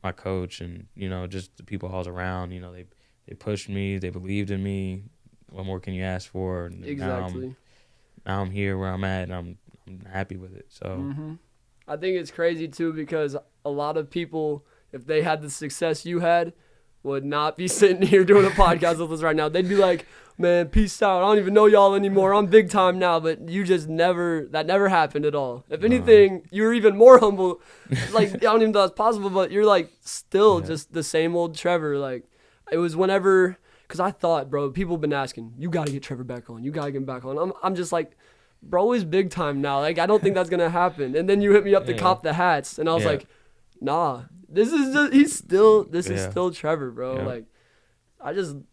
my coach and just the people I was around. They pushed me. They believed in me. What more can you ask for? And Exactly. Now I'm here where I'm at, and I'm happy with it. So I think it's crazy too because a lot of people, if they had the success you had, would not be sitting here doing a podcast with us right now. They'd be like, man, peace out. I don't even know y'all anymore. I'm big time now. But you just that never happened at all. If anything, you were even more humble. Like, I don't even know that's possible, but you're like still just the same old Trevor. Like, it was whenever, because I thought, bro, people have been asking, you got to get Trevor back on. You got to get him back on. I'm just like, bro is big time now. Like, I don't think that's going to happen. And then you hit me up to cop the hats. And I was like, nah, this is still Trevor, bro. Yeah. Like,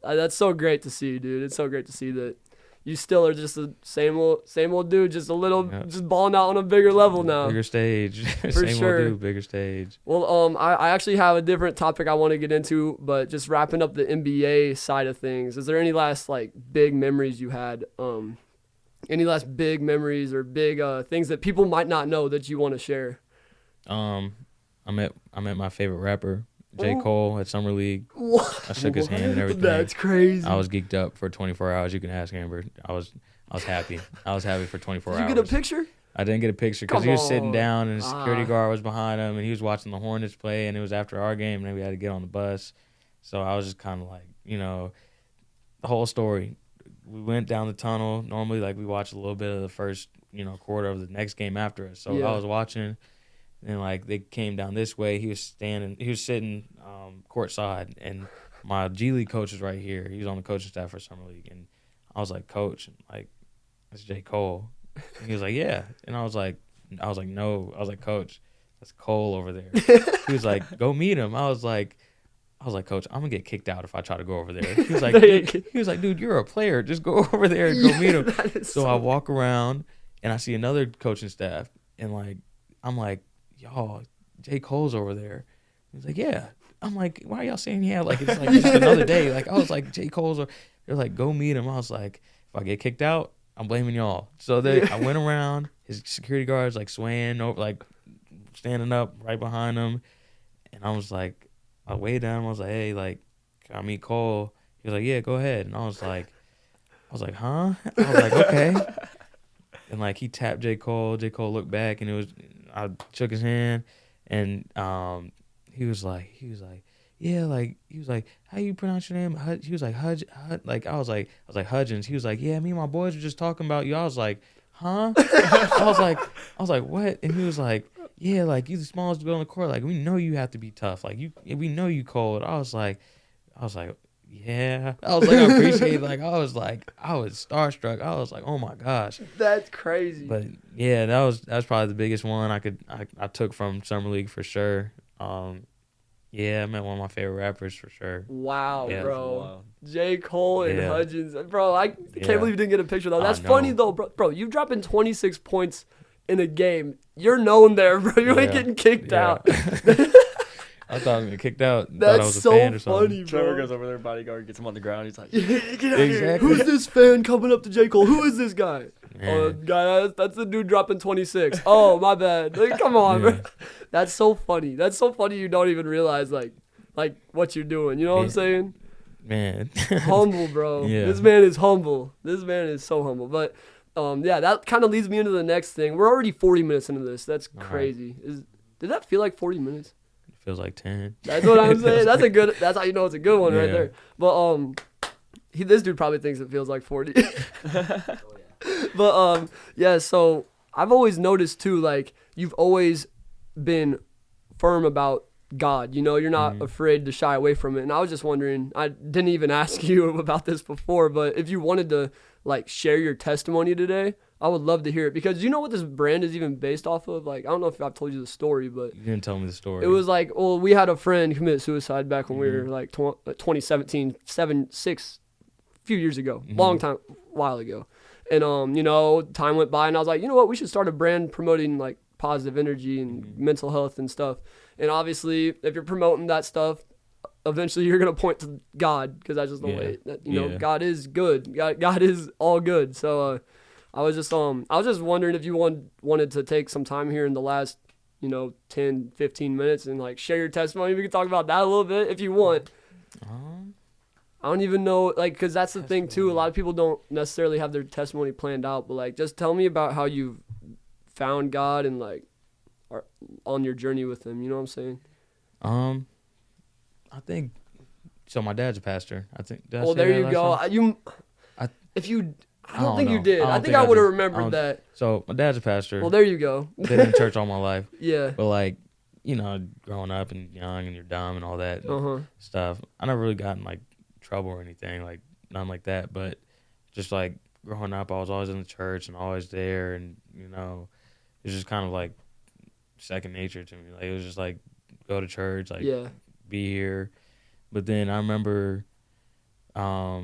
that's so great to see, dude. It's so great to see that you still are just the same old dude, just a little, just balling out on a bigger level now. Bigger stage. For Same sure. old dude, bigger stage. Well, I actually have a different topic I want to get into, but just wrapping up the NBA side of things, is there any last like big memories you had? Any last big memories or big things that people might not know that you want to share? I met my favorite rapper, J. Cole, at Summer League. What? I shook his hand and everything. That's crazy. I was geeked up for 24 hours. You can ask Amber. I was happy. I was happy for 24 Did hours. you get a picture? I didn't get a picture because Come he was sitting on. down and the security guard was behind him and he was watching the Hornets play and it was after our game and then we had to get on the bus. So I was just kind of like, the whole story. We went down the tunnel. Normally, like, we watch a little bit of the first, quarter of the next game after us. So I was watching and, like, they came down this way. He was sitting courtside and my G League coach was right here. He was on the coaching staff for Summer League. And I was like, Coach, like, that's J. Cole. And he was like, yeah. And I was like, no. I was like, Coach, that's Cole over there. He was like, go meet him. I was like, Coach, I'm gonna get kicked out if I try to go over there. He was like, dude, you're a player. Just go over there and go meet him. So I walk around and I see another coaching staff and like, I'm like, y'all, J. Cole's over there. He's like, yeah. I'm like, why are y'all saying yeah? Like, it's like just another day. Like, I was like, J. Cole's. They're like, go meet him. I was like, if I get kicked out, I'm blaming y'all. So I went around. His security guards like swaying over, like standing up right behind him, and I was like, I waved at him. I was like, hey, like, can I meet Cole? He was like, yeah, go ahead. And I was like, huh? I was like, okay. And like he tapped J. Cole. J. Cole looked back, and I shook his hand, and he was like, yeah, like, he was like, how you pronounce your name? He was like, like, I was like Hudgins. He was like, yeah, me and my boys were just talking about you. I was like, huh? I was like, what? And he was like, yeah, like, you the smallest girl on the court. Like, we know you have to be tough. Like, we know you cold. I was like, yeah. I was like, I appreciate it. Like, I was starstruck. I was like, oh my gosh. That's crazy. But yeah, that was probably the biggest one I took from Summer League for sure. Yeah, I met one of my favorite rappers for sure. Wow, Yeah. bro. Wow. J. Cole and Yeah. Hudgins. Bro, I can't Yeah. believe you didn't get a picture though. I That's know. funny though, bro. Bro, you dropping 26 points in a game. You're known there, bro. You ain't Yeah. getting kicked Yeah. out. I thought I was gonna get kicked out. Thought I That's was a so fan or something. funny, Trevor bro. goes over there, bodyguard gets him on the ground. He's like, Get out here. Exactly. Who's this fan coming up to J. Cole? Who is this guy? Oh, Man. guy, that's the dude dropping 26. Oh, my bad. Like, come on, Yeah. bro. That's so funny. That's so funny you don't even realize, like what you're doing. You know what I'm Yeah. saying? Man. Humble, bro. Yeah. This man is humble. This man is so humble. But, yeah, that kind of leads me into the next thing. We're already 40 minutes into this. That's All right. crazy. Did that feel like 40 minutes? Feels like 10. That's what I'm saying. That's how you know it's a good one right Yeah. there. But this dude probably thinks it feels like 40. But yeah, so I've always noticed too, like you've always been firm about God. You know, you're not afraid to shy away from it. And I was just wondering, I didn't even ask you about this before, but if you wanted to like share your testimony today, I would love to hear it, because you know what this brand is even based off of? Like, I don't know if I've told you the story, but You didn't tell me the story. it was like, well, we had a friend commit suicide back when we were like 2017, a few years ago, long time, while ago. And, you know, time went by and I was like, you know what, we should start a brand promoting like positive energy and mental health and stuff. And obviously, if you're promoting that stuff, eventually you're going to point to God, because that's just the way that, you know, Yeah. God is good. God is all good. So, I was just wondering if you wanted to take some time here in the last, you know, 10, 15 minutes and like share your testimony. We can talk about that a little bit if you want. I don't even know, like, because that's the thing too. A lot of people don't necessarily have their testimony planned out, but like, just tell me about how you've found God and like are on your journey with Him. You know what I'm saying? I think so. My dad's a pastor. I think. Did I Well, say there that you last go. time? I don't think you know. did. I don't think I would have so. remembered that. So my dad's a pastor. Well, there you go. Been in church all my life. Yeah. But like, you know, growing up and young and you're dumb and all that Uh-huh. stuff, I never really got in like trouble or anything, like nothing like that. But just like growing up, I was always in the church and always there, and you know, it was just kind of like second nature to me. Like it was just like go to church, like Yeah. be here. But then I remember, I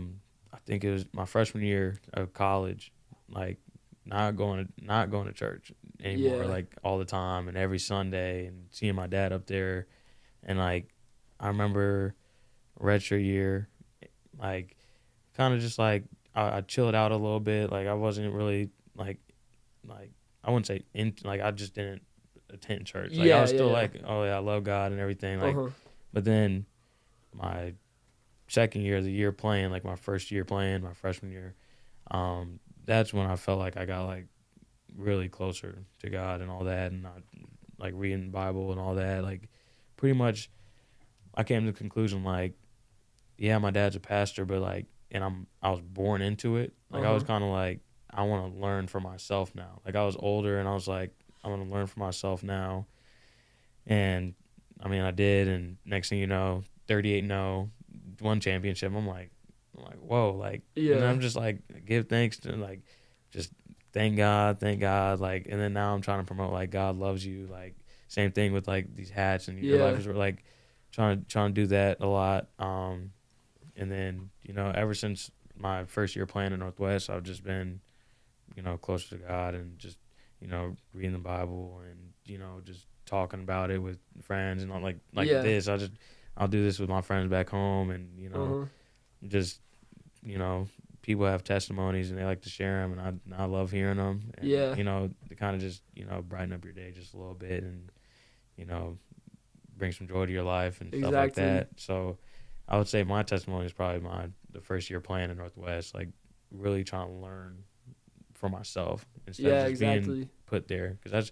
think it was my freshman year of college, like not going to church anymore, Yeah. like all the time and every Sunday, and seeing my dad up there, and like I remember redshirt year, like kind of just like I chilled out a little bit, like I wasn't really like I wouldn't say I just didn't attend church. Like I was still like, oh yeah, I love God and everything, like, but then my second year of the year playing, like my first year playing, my freshman year, that's when I felt like I got like really closer to God and all that, and not like reading the Bible and all that. Like pretty much I came to the conclusion like, yeah, my dad's a pastor, but like, and I was born into it. Like I was kind of like, I want to learn for myself now. Like I was older and I was like, I want to learn for myself now. And I mean, I did, and next thing you know, 38-0, won championship. I'm like, whoa, like, and I'm just like, give thanks to, like, just thank God, like, and then now I'm trying to promote like God loves you, like, same thing with like these hats and your life is like trying to do that a lot. And then you know, ever since my first year playing at Northwest, I've just been, you know, closer to God and just, you know, reading the Bible and, you know, just talking about it with friends and all like this. I'll do this with my friends back home, and you know, just, you know, people have testimonies and they like to share them, and I love hearing them. And, you know, to kind of just, you know, brighten up your day just a little bit, and you know, bring some joy to your life and stuff like that. So I would say my testimony is probably the first year playing at Northwest, like really trying to learn for myself instead of just being put there, because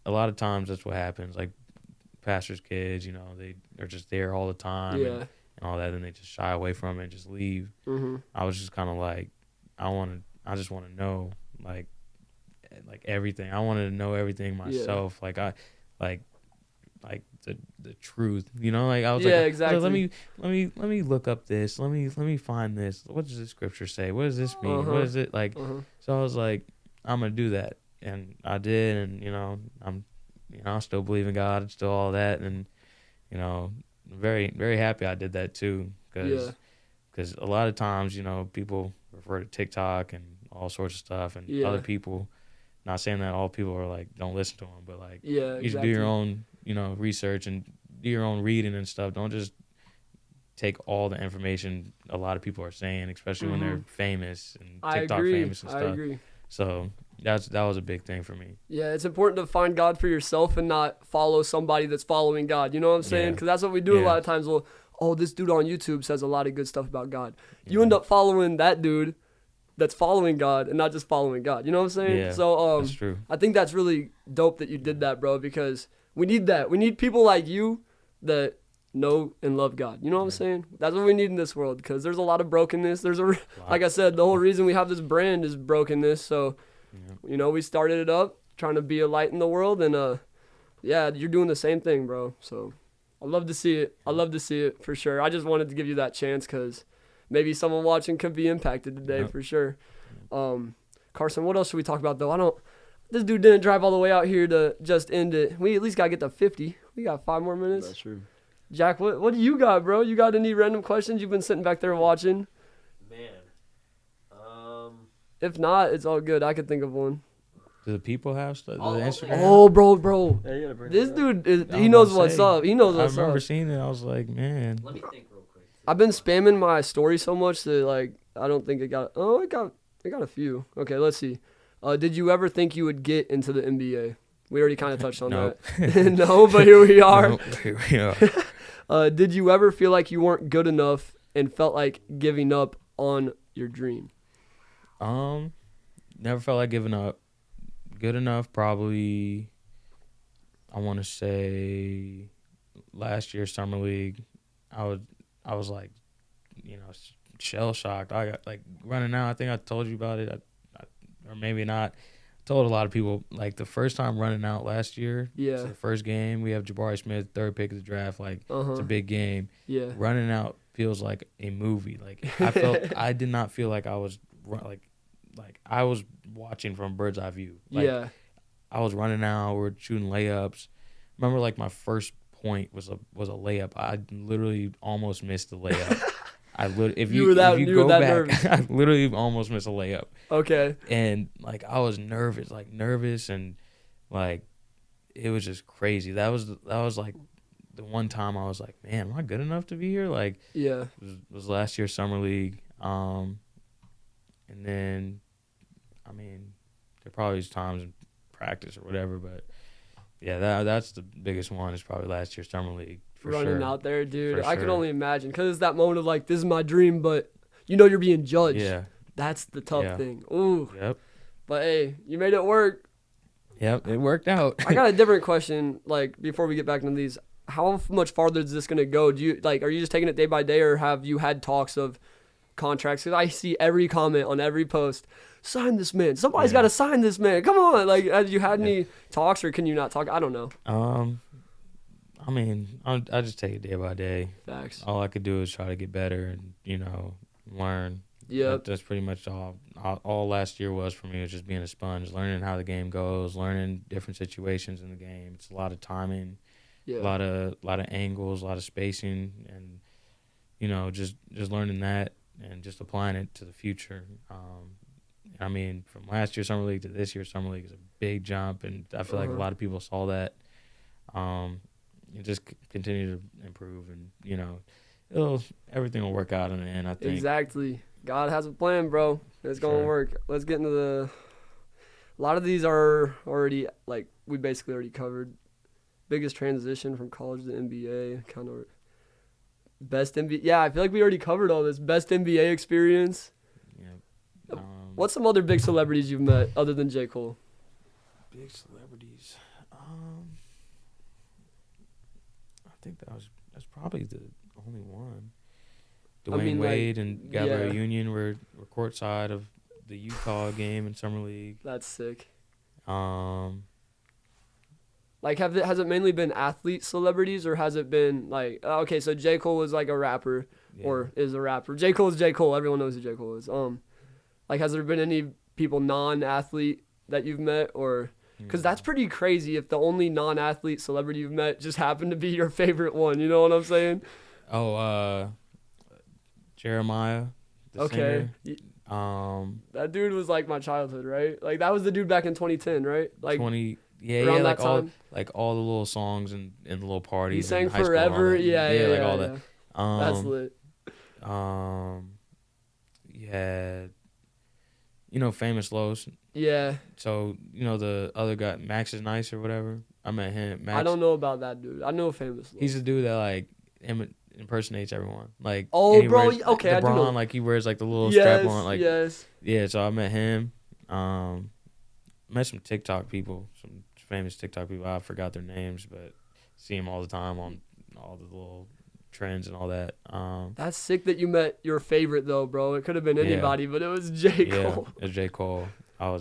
a lot of times that's what happens. Like pastors' kids, you know, they are just there all the time and all that, and they just shy away from it and just leave. I was just kind of like, I just want to know like everything. I wanted to know everything myself. Like I like the truth, you know, like I was like, let me look up this, let me find this, what does this scripture say, what does this mean, what is it like? So I was like, I'm gonna do that, and I did, and you know, I'm I still believe in God, still all that, and very, very happy I did that too, because a lot of times, people refer to TikTok and all sorts of stuff, and other people. Not saying that all people are like don't listen to them, but like you should do your own, research and do your own reading and stuff. Don't just take all the information a lot of people are saying, especially when they're famous and TikTok famous and stuff. I agree. So that was a big thing for me. Yeah, it's important to find God for yourself and not follow somebody that's following God. You know what I'm saying? Because that's what we do a lot of times. Well, this dude on YouTube says a lot of good stuff about God. You end up following that dude that's following God and not just following God. You know what I'm saying? Yeah, so that's true. I think that's really dope that you did that, bro, because we need that. We need people like you that know and love God. You know what I'm saying? That's what we need in this world, because there's a lot of brokenness. Like I said, the whole reason we have this brand is brokenness. So, we started it up trying to be a light in the world, and you're doing the same thing, bro. So I love to see it. I love to see it for sure. I just wanted to give you that chance because maybe someone watching could be impacted today for sure. Carson, what else should we talk about though? This dude didn't drive all the way out here to just end it. We at least got to get to 50. We got 5 more minutes. That's true. Jack, what do you got, bro? You got any random questions? You've been sitting back there watching. Man. If not, it's all good. I could think of one. Do the people have stuff? The Instagram? Oh, bro. Yeah, This dude, he knows what's up. He knows what's up. I remember seeing it. I was like, man. Let me think real quick. I've been spamming my story so much that, like, I don't think it got a few. Okay, let's see. Did you ever think you would get into the NBA? We already kind of touched on that. No, but here we are. Nope, here we are. Did you ever feel like you weren't good enough and felt like giving up on your dream? Never felt like giving up. Good enough, probably. I want to say last year summer league, I was like, shell shocked. I got like running out. I think I told you about it, or maybe not. I told a lot of people like the first time running out last year. Yeah. It's the first game. We have Jabari Smith, 3rd pick of the draft. Like it's a big game. Yeah. Running out feels like a movie. Like I did not feel like I was like I was watching from bird's eye view. Like, I was running out. We're shooting layups. Remember, like my first point was a layup. I literally almost missed the layup. If you go back, nervous. I literally almost missed a layup. Okay. And like I was nervous, and like it was just crazy. That was like the one time I was like, man, am I good enough to be here? Like, it was last year's summer league. And then, I mean, there probably is times in practice or whatever, but yeah, that's the biggest one is probably last year's summer league. Running out there, dude. For I could sure. only imagine, because it's that moment of like, this is my dream, but you're being judged. Yeah. That's the tough thing. Ooh. Yep. But hey, you made it work. Yep, it worked out. I got a different question, like, before we get back into these. How much farther is this going to go? Are you just taking it day by day, or have you had talks of contracts? Because I see every comment on every post, sign this man. Somebody's got to sign this man. Come on. Like, have you had any talks, or can you not talk? I don't know. I mean, I just take it day by day. Facts. All I could do is try to get better and, learn. Yeah. That's pretty much all last year was for me, was just being a sponge, learning how the game goes, learning different situations in the game. It's a lot of timing, a lot of angles, a lot of spacing, and, just learning that and just applying it to the future. I mean, from last year's summer league to this year's summer league is a big jump, and I feel like a lot of people saw that. You just continue to improve, and everything will work out in the end, I think. Exactly. God has a plan, bro. It's gonna work. Let's get into a lot of these are already, like, we basically already covered. Biggest transition from college to NBA, kind of best NBA. Yeah, I feel like we already covered all this. Best NBA experience. Yeah. What's some other big celebrities you've met other than J. Cole? Big celebrities. I think that's probably the only one. Dwayne Wade and Gabrielle Union were courtside of the Utah game in summer league. That's sick. Like, has it mainly been athlete celebrities, or has it been like, okay, so J. Cole was like a rapper, or is a rapper. J. Cole is J. Cole. Everyone knows who J. Cole is. Like, has there been any people non-athlete that you've met, or Because that's pretty crazy if the only non-athlete celebrity you've met just happened to be your favorite one. You know what I'm saying? Oh, Jeremiah. The Okay. singer. That dude was like my childhood, right? Like that was the dude back in 2010, right? Like 20. Yeah, around like that all time? all the little songs and the little parties. he sang in high school and all Forever. that. Yeah, like all yeah. that. That's lit. Yeah. Famous Los. Yeah. So, the other guy, Max is Nice or whatever. I met him. Max, I don't know about that dude. I know Famous. He's the dude that, like, impersonates everyone. Like, Oh, and he bro, wears, okay, I do know. like, he wears, like, the little Yes, strap on. Like, yes. yeah, so I met him. Met some TikTok people, some famous TikTok people. I forgot their names, but see them all the time on all the little trends and all that. That's sick that you met your favorite though, bro. It could have been anybody, but it was J. Cole. Yeah, it's J. Cole. I'm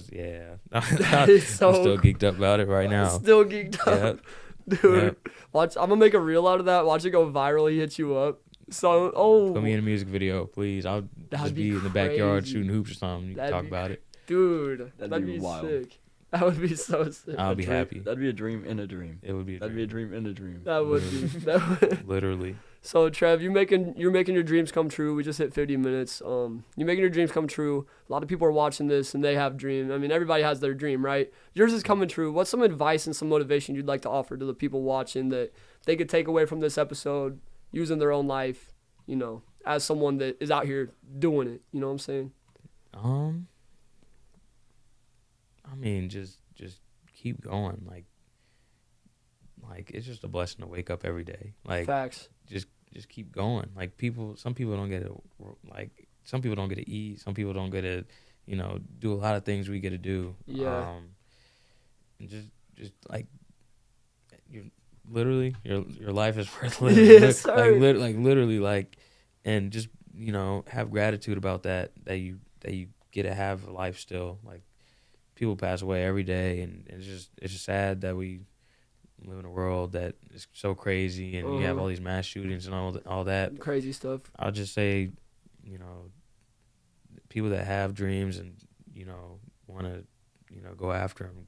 is so still geeked up about it right now. Still geeked up. Yep. Dude, Yep. watch. I'm gonna make a reel out of that. Watch it go viral. He hits you up. So, Put me in a music video, please. I'll just be in the backyard crazy. shooting hoops or something. You can That'd talk be about it. Dude, that'd be be wild. sick. That would be so sick. I'll be happy. That'd be a dream in a dream. It would be. That'd be a dream in a dream. That would be. That would. Literally. So Trev, you're making your dreams come true. We just hit 50 minutes. You're making your dreams come true. A lot of people are watching this and they have dreams. I mean, everybody has their dream, right? Yours is coming true. What's some advice and some motivation you'd like to offer to the people watching that they could take away from this episode, use in their own life, as someone that is out here doing it? You know what I'm saying? I mean, just keep going. Like it's just a blessing to wake up every day. Like Facts. Just keep going. Like some people don't get to some people don't get to eat. Some people don't get to, do a lot of things we get to do. Yeah. And just like you literally your life is worth living. Yes, sir. Literally and just have gratitude about that you get to have a life still. Like people pass away every day, and it's just sad that we live in a world that is so crazy, and you have all these mass shootings and all that Crazy stuff. I'll just say, people that have dreams and want to go after them,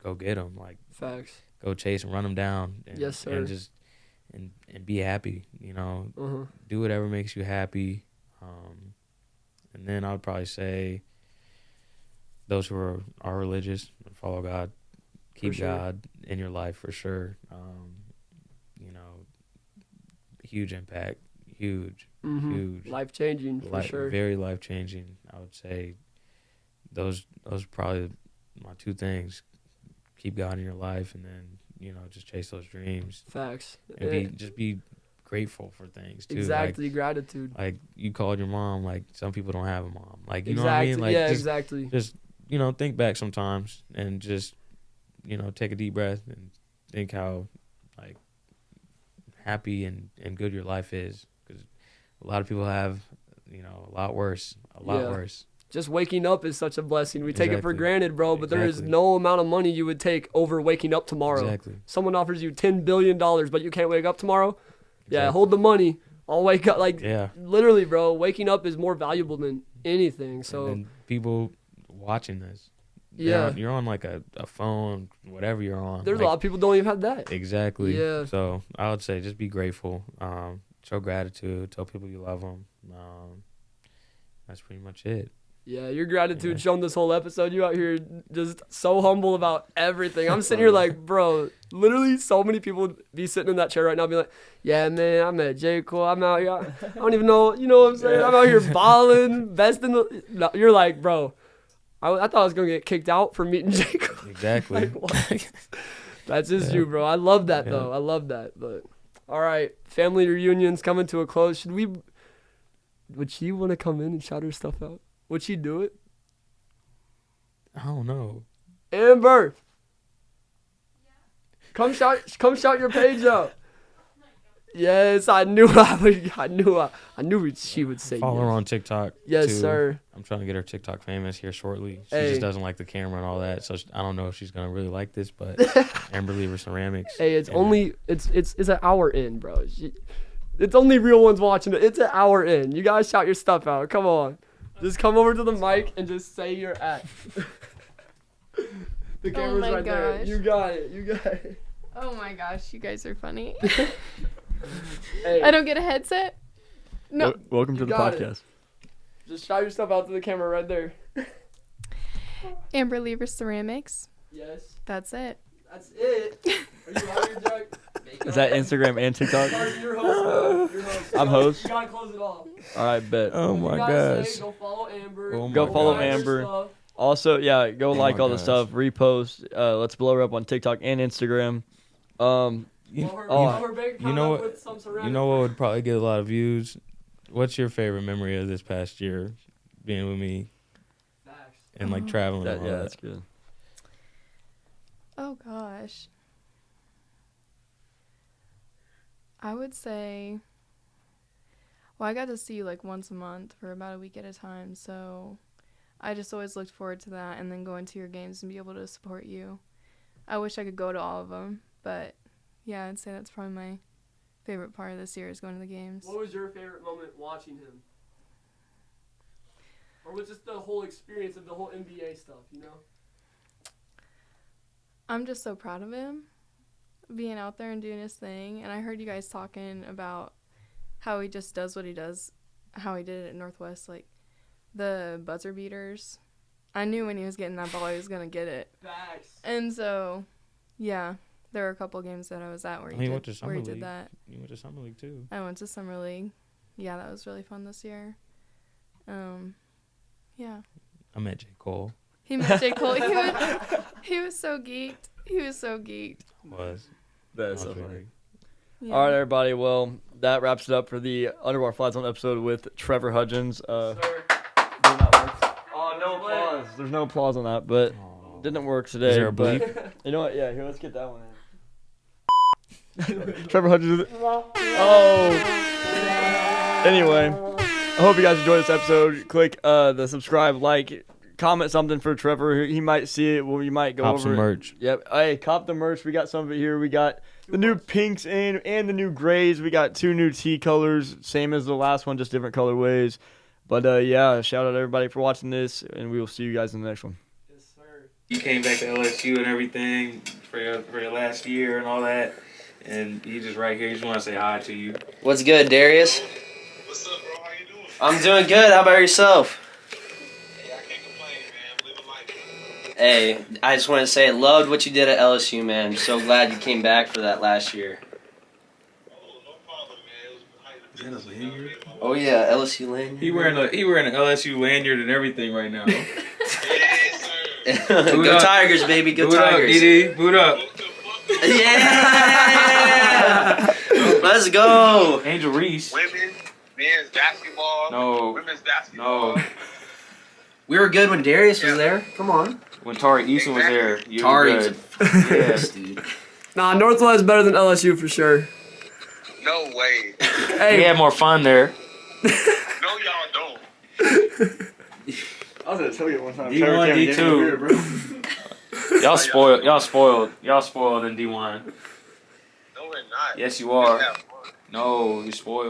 go get them. Like Facts. go chase and run them down. And, Yes, sir. And just and be happy. Do whatever makes you happy. And then I would probably say those who are religious and follow God, keep God in your life for sure. Huge impact, huge. Life changing for sure. Very life changing. I would say those are probably my two things. Keep God in your life, and then just chase those dreams. Facts. And be grateful for things too. Exactly, gratitude. Like you called your mom. Like some people don't have a mom. Like you know exactly. what I mean? Like yeah, just, exactly. Just think back sometimes and just take a deep breath and think how happy and good your life is, because a lot of people have a lot worse. Just waking up is such a blessing. We take it for Exactly. granted, bro, but there is no amount of money you would take over waking up tomorrow. Exactly. Someone offers you $10 billion, but you can't wake up tomorrow. Yeah, Exactly. hold the money. I'll wake up. Yeah. Literally, bro, waking up is more valuable than anything. So and people watching this, yeah, you're on like a phone, whatever you're on. there's a lot of people don't even have that. Exactly. Yeah. So I would say just be grateful. Show gratitude. Tell people you love them. That's pretty much it. Yeah, your gratitude shown this whole episode. You out here just so humble about everything. I'm sitting here like, bro, literally so many people be sitting in that chair right now be like, yeah, man, I'm at J. Cole. I'm out here. I don't even know. You know what I'm saying? I'm out here balling, best in the... No, you're like, bro, I thought I was going to get kicked out for meeting J. Cole. Exactly. Like, what? That's just you, bro. I love that, though. I love that. But, all right, family reunion's coming to a close. Would she want to come in and shout her stuff out? Would she do it? I don't know. Amber, come shout your page out. Yes, I knew she would say Follow her yes. on TikTok. Yes, too. sir. I'm trying to get her TikTok famous here shortly. She Hey. just doesn't like the camera and all that, so I don't know if she's gonna really like this. But Amber Lever Ceramics. Hey, it's and- only it's an hour in, bro. It's only real ones watching it. It's an hour in. You guys shout your stuff out. Come on, just come over to the mic and just say your at. The camera's my right there. gosh. You got it. You got it. Oh my gosh, you guys are funny. Hey, I don't get a headset? No. Welcome to You the got it. podcast. just shout your stuff out to the camera right there. Amber Lever Ceramics. Yes. That's it. That's it. Are you hired, Jack? Is that Instagram and TikTok? You're host. You're host. I'm host. You gotta close it off. All right, bet. Oh You my gotta gosh. say, go follow Amber. Oh Go my follow gosh. Amber. Stuff. Also, yeah, go like my all the gosh. stuff, repost. Let's blow her up on TikTok and Instagram. You, Blow her- oh, blow her bank you account know up what? with some ceramic You know what would probably get a lot of views? What's your favorite memory of this past year being with me Facts. and like traveling? and all yeah, that? that's good. Oh gosh. I would say, well, I got to see you like once a month for about a week at a time, so I just always looked forward to that and then going to your games and be able to support you. I wish I could go to all of them, but yeah, I'd say that's probably my favorite part of this year is going to the games. What was your favorite moment watching him? Or was just the whole experience of the whole NBA stuff, you know? I'm just so proud of him being out there and doing his thing. And I heard you guys talking about how he just does what he does, how he did it at Northwest, like the buzzer beaters. I knew when he was getting that ball, he was going to get it. Facts. And so, yeah, there were a couple games that I was at where he, I mean, you went to where he Summer did League. that. You went to Summer League too. I went to Summer League. Yeah, that was really fun this year. Yeah. I met J. Cole. He met J. Cole. He was so geeked. He was so geeked. Was. That is I so was funny. very- Yeah. All right, everybody. Well, that wraps it up for the Underwater Fly Zone episode with Trevor Hudgins. Sir. Oh, no applause. There's no applause on that, but Aw. didn't work today. Is there a but bleep? you know what? Yeah, here, let's get that one in. Trevor Hudgins. Oh. Anyway, I hope you guys enjoyed this episode. Click the subscribe, like, comment something for Trevor. He might see it. Well, you might go Cop over some it. merch. Yep. Hey, cop the merch. We got some of it here. We got the new pinks and the new grays. We got 2 new tea colors, same as the last one, just different colorways. But yeah, shout out to everybody for watching this, and we will see you guys in the next one. Yes, sir. You came back to LSU and everything for your last year and all that, and he just right here. He just want to say hi to you. What's good, Darius? What's up, bro? How you doing? I'm doing good. How about yourself? Hey, I can't complain, man. I'm living life. Hey, I just want to say I loved what you did at LSU, man. I'm so glad you came back for that last year. Oh, no problem, man. It was Is that a lanyard? Oh yeah, LSU lane. He wearing an LSU lanyard and everything right now. Yes, sir. Go Boot up. Tigers, baby. Go Boot up, Tigers. DD. Boot up. Yeah! Let's go. Angel Reese. Women, men's basketball. No. Women's basketball. No. We were good when Darius was there. Come on. When Tari Eason was there, you were Tari's a good. beast, dude. Nah, Northwest is better than LSU for sure. No way. We Hey, had more fun there. No, y'all don't. I was gonna tell you one time. D1, D2. Y'all spoiled. Y'all spoiled in D1. No, we're not. Yes, you We are. have fun. No, you spoiled.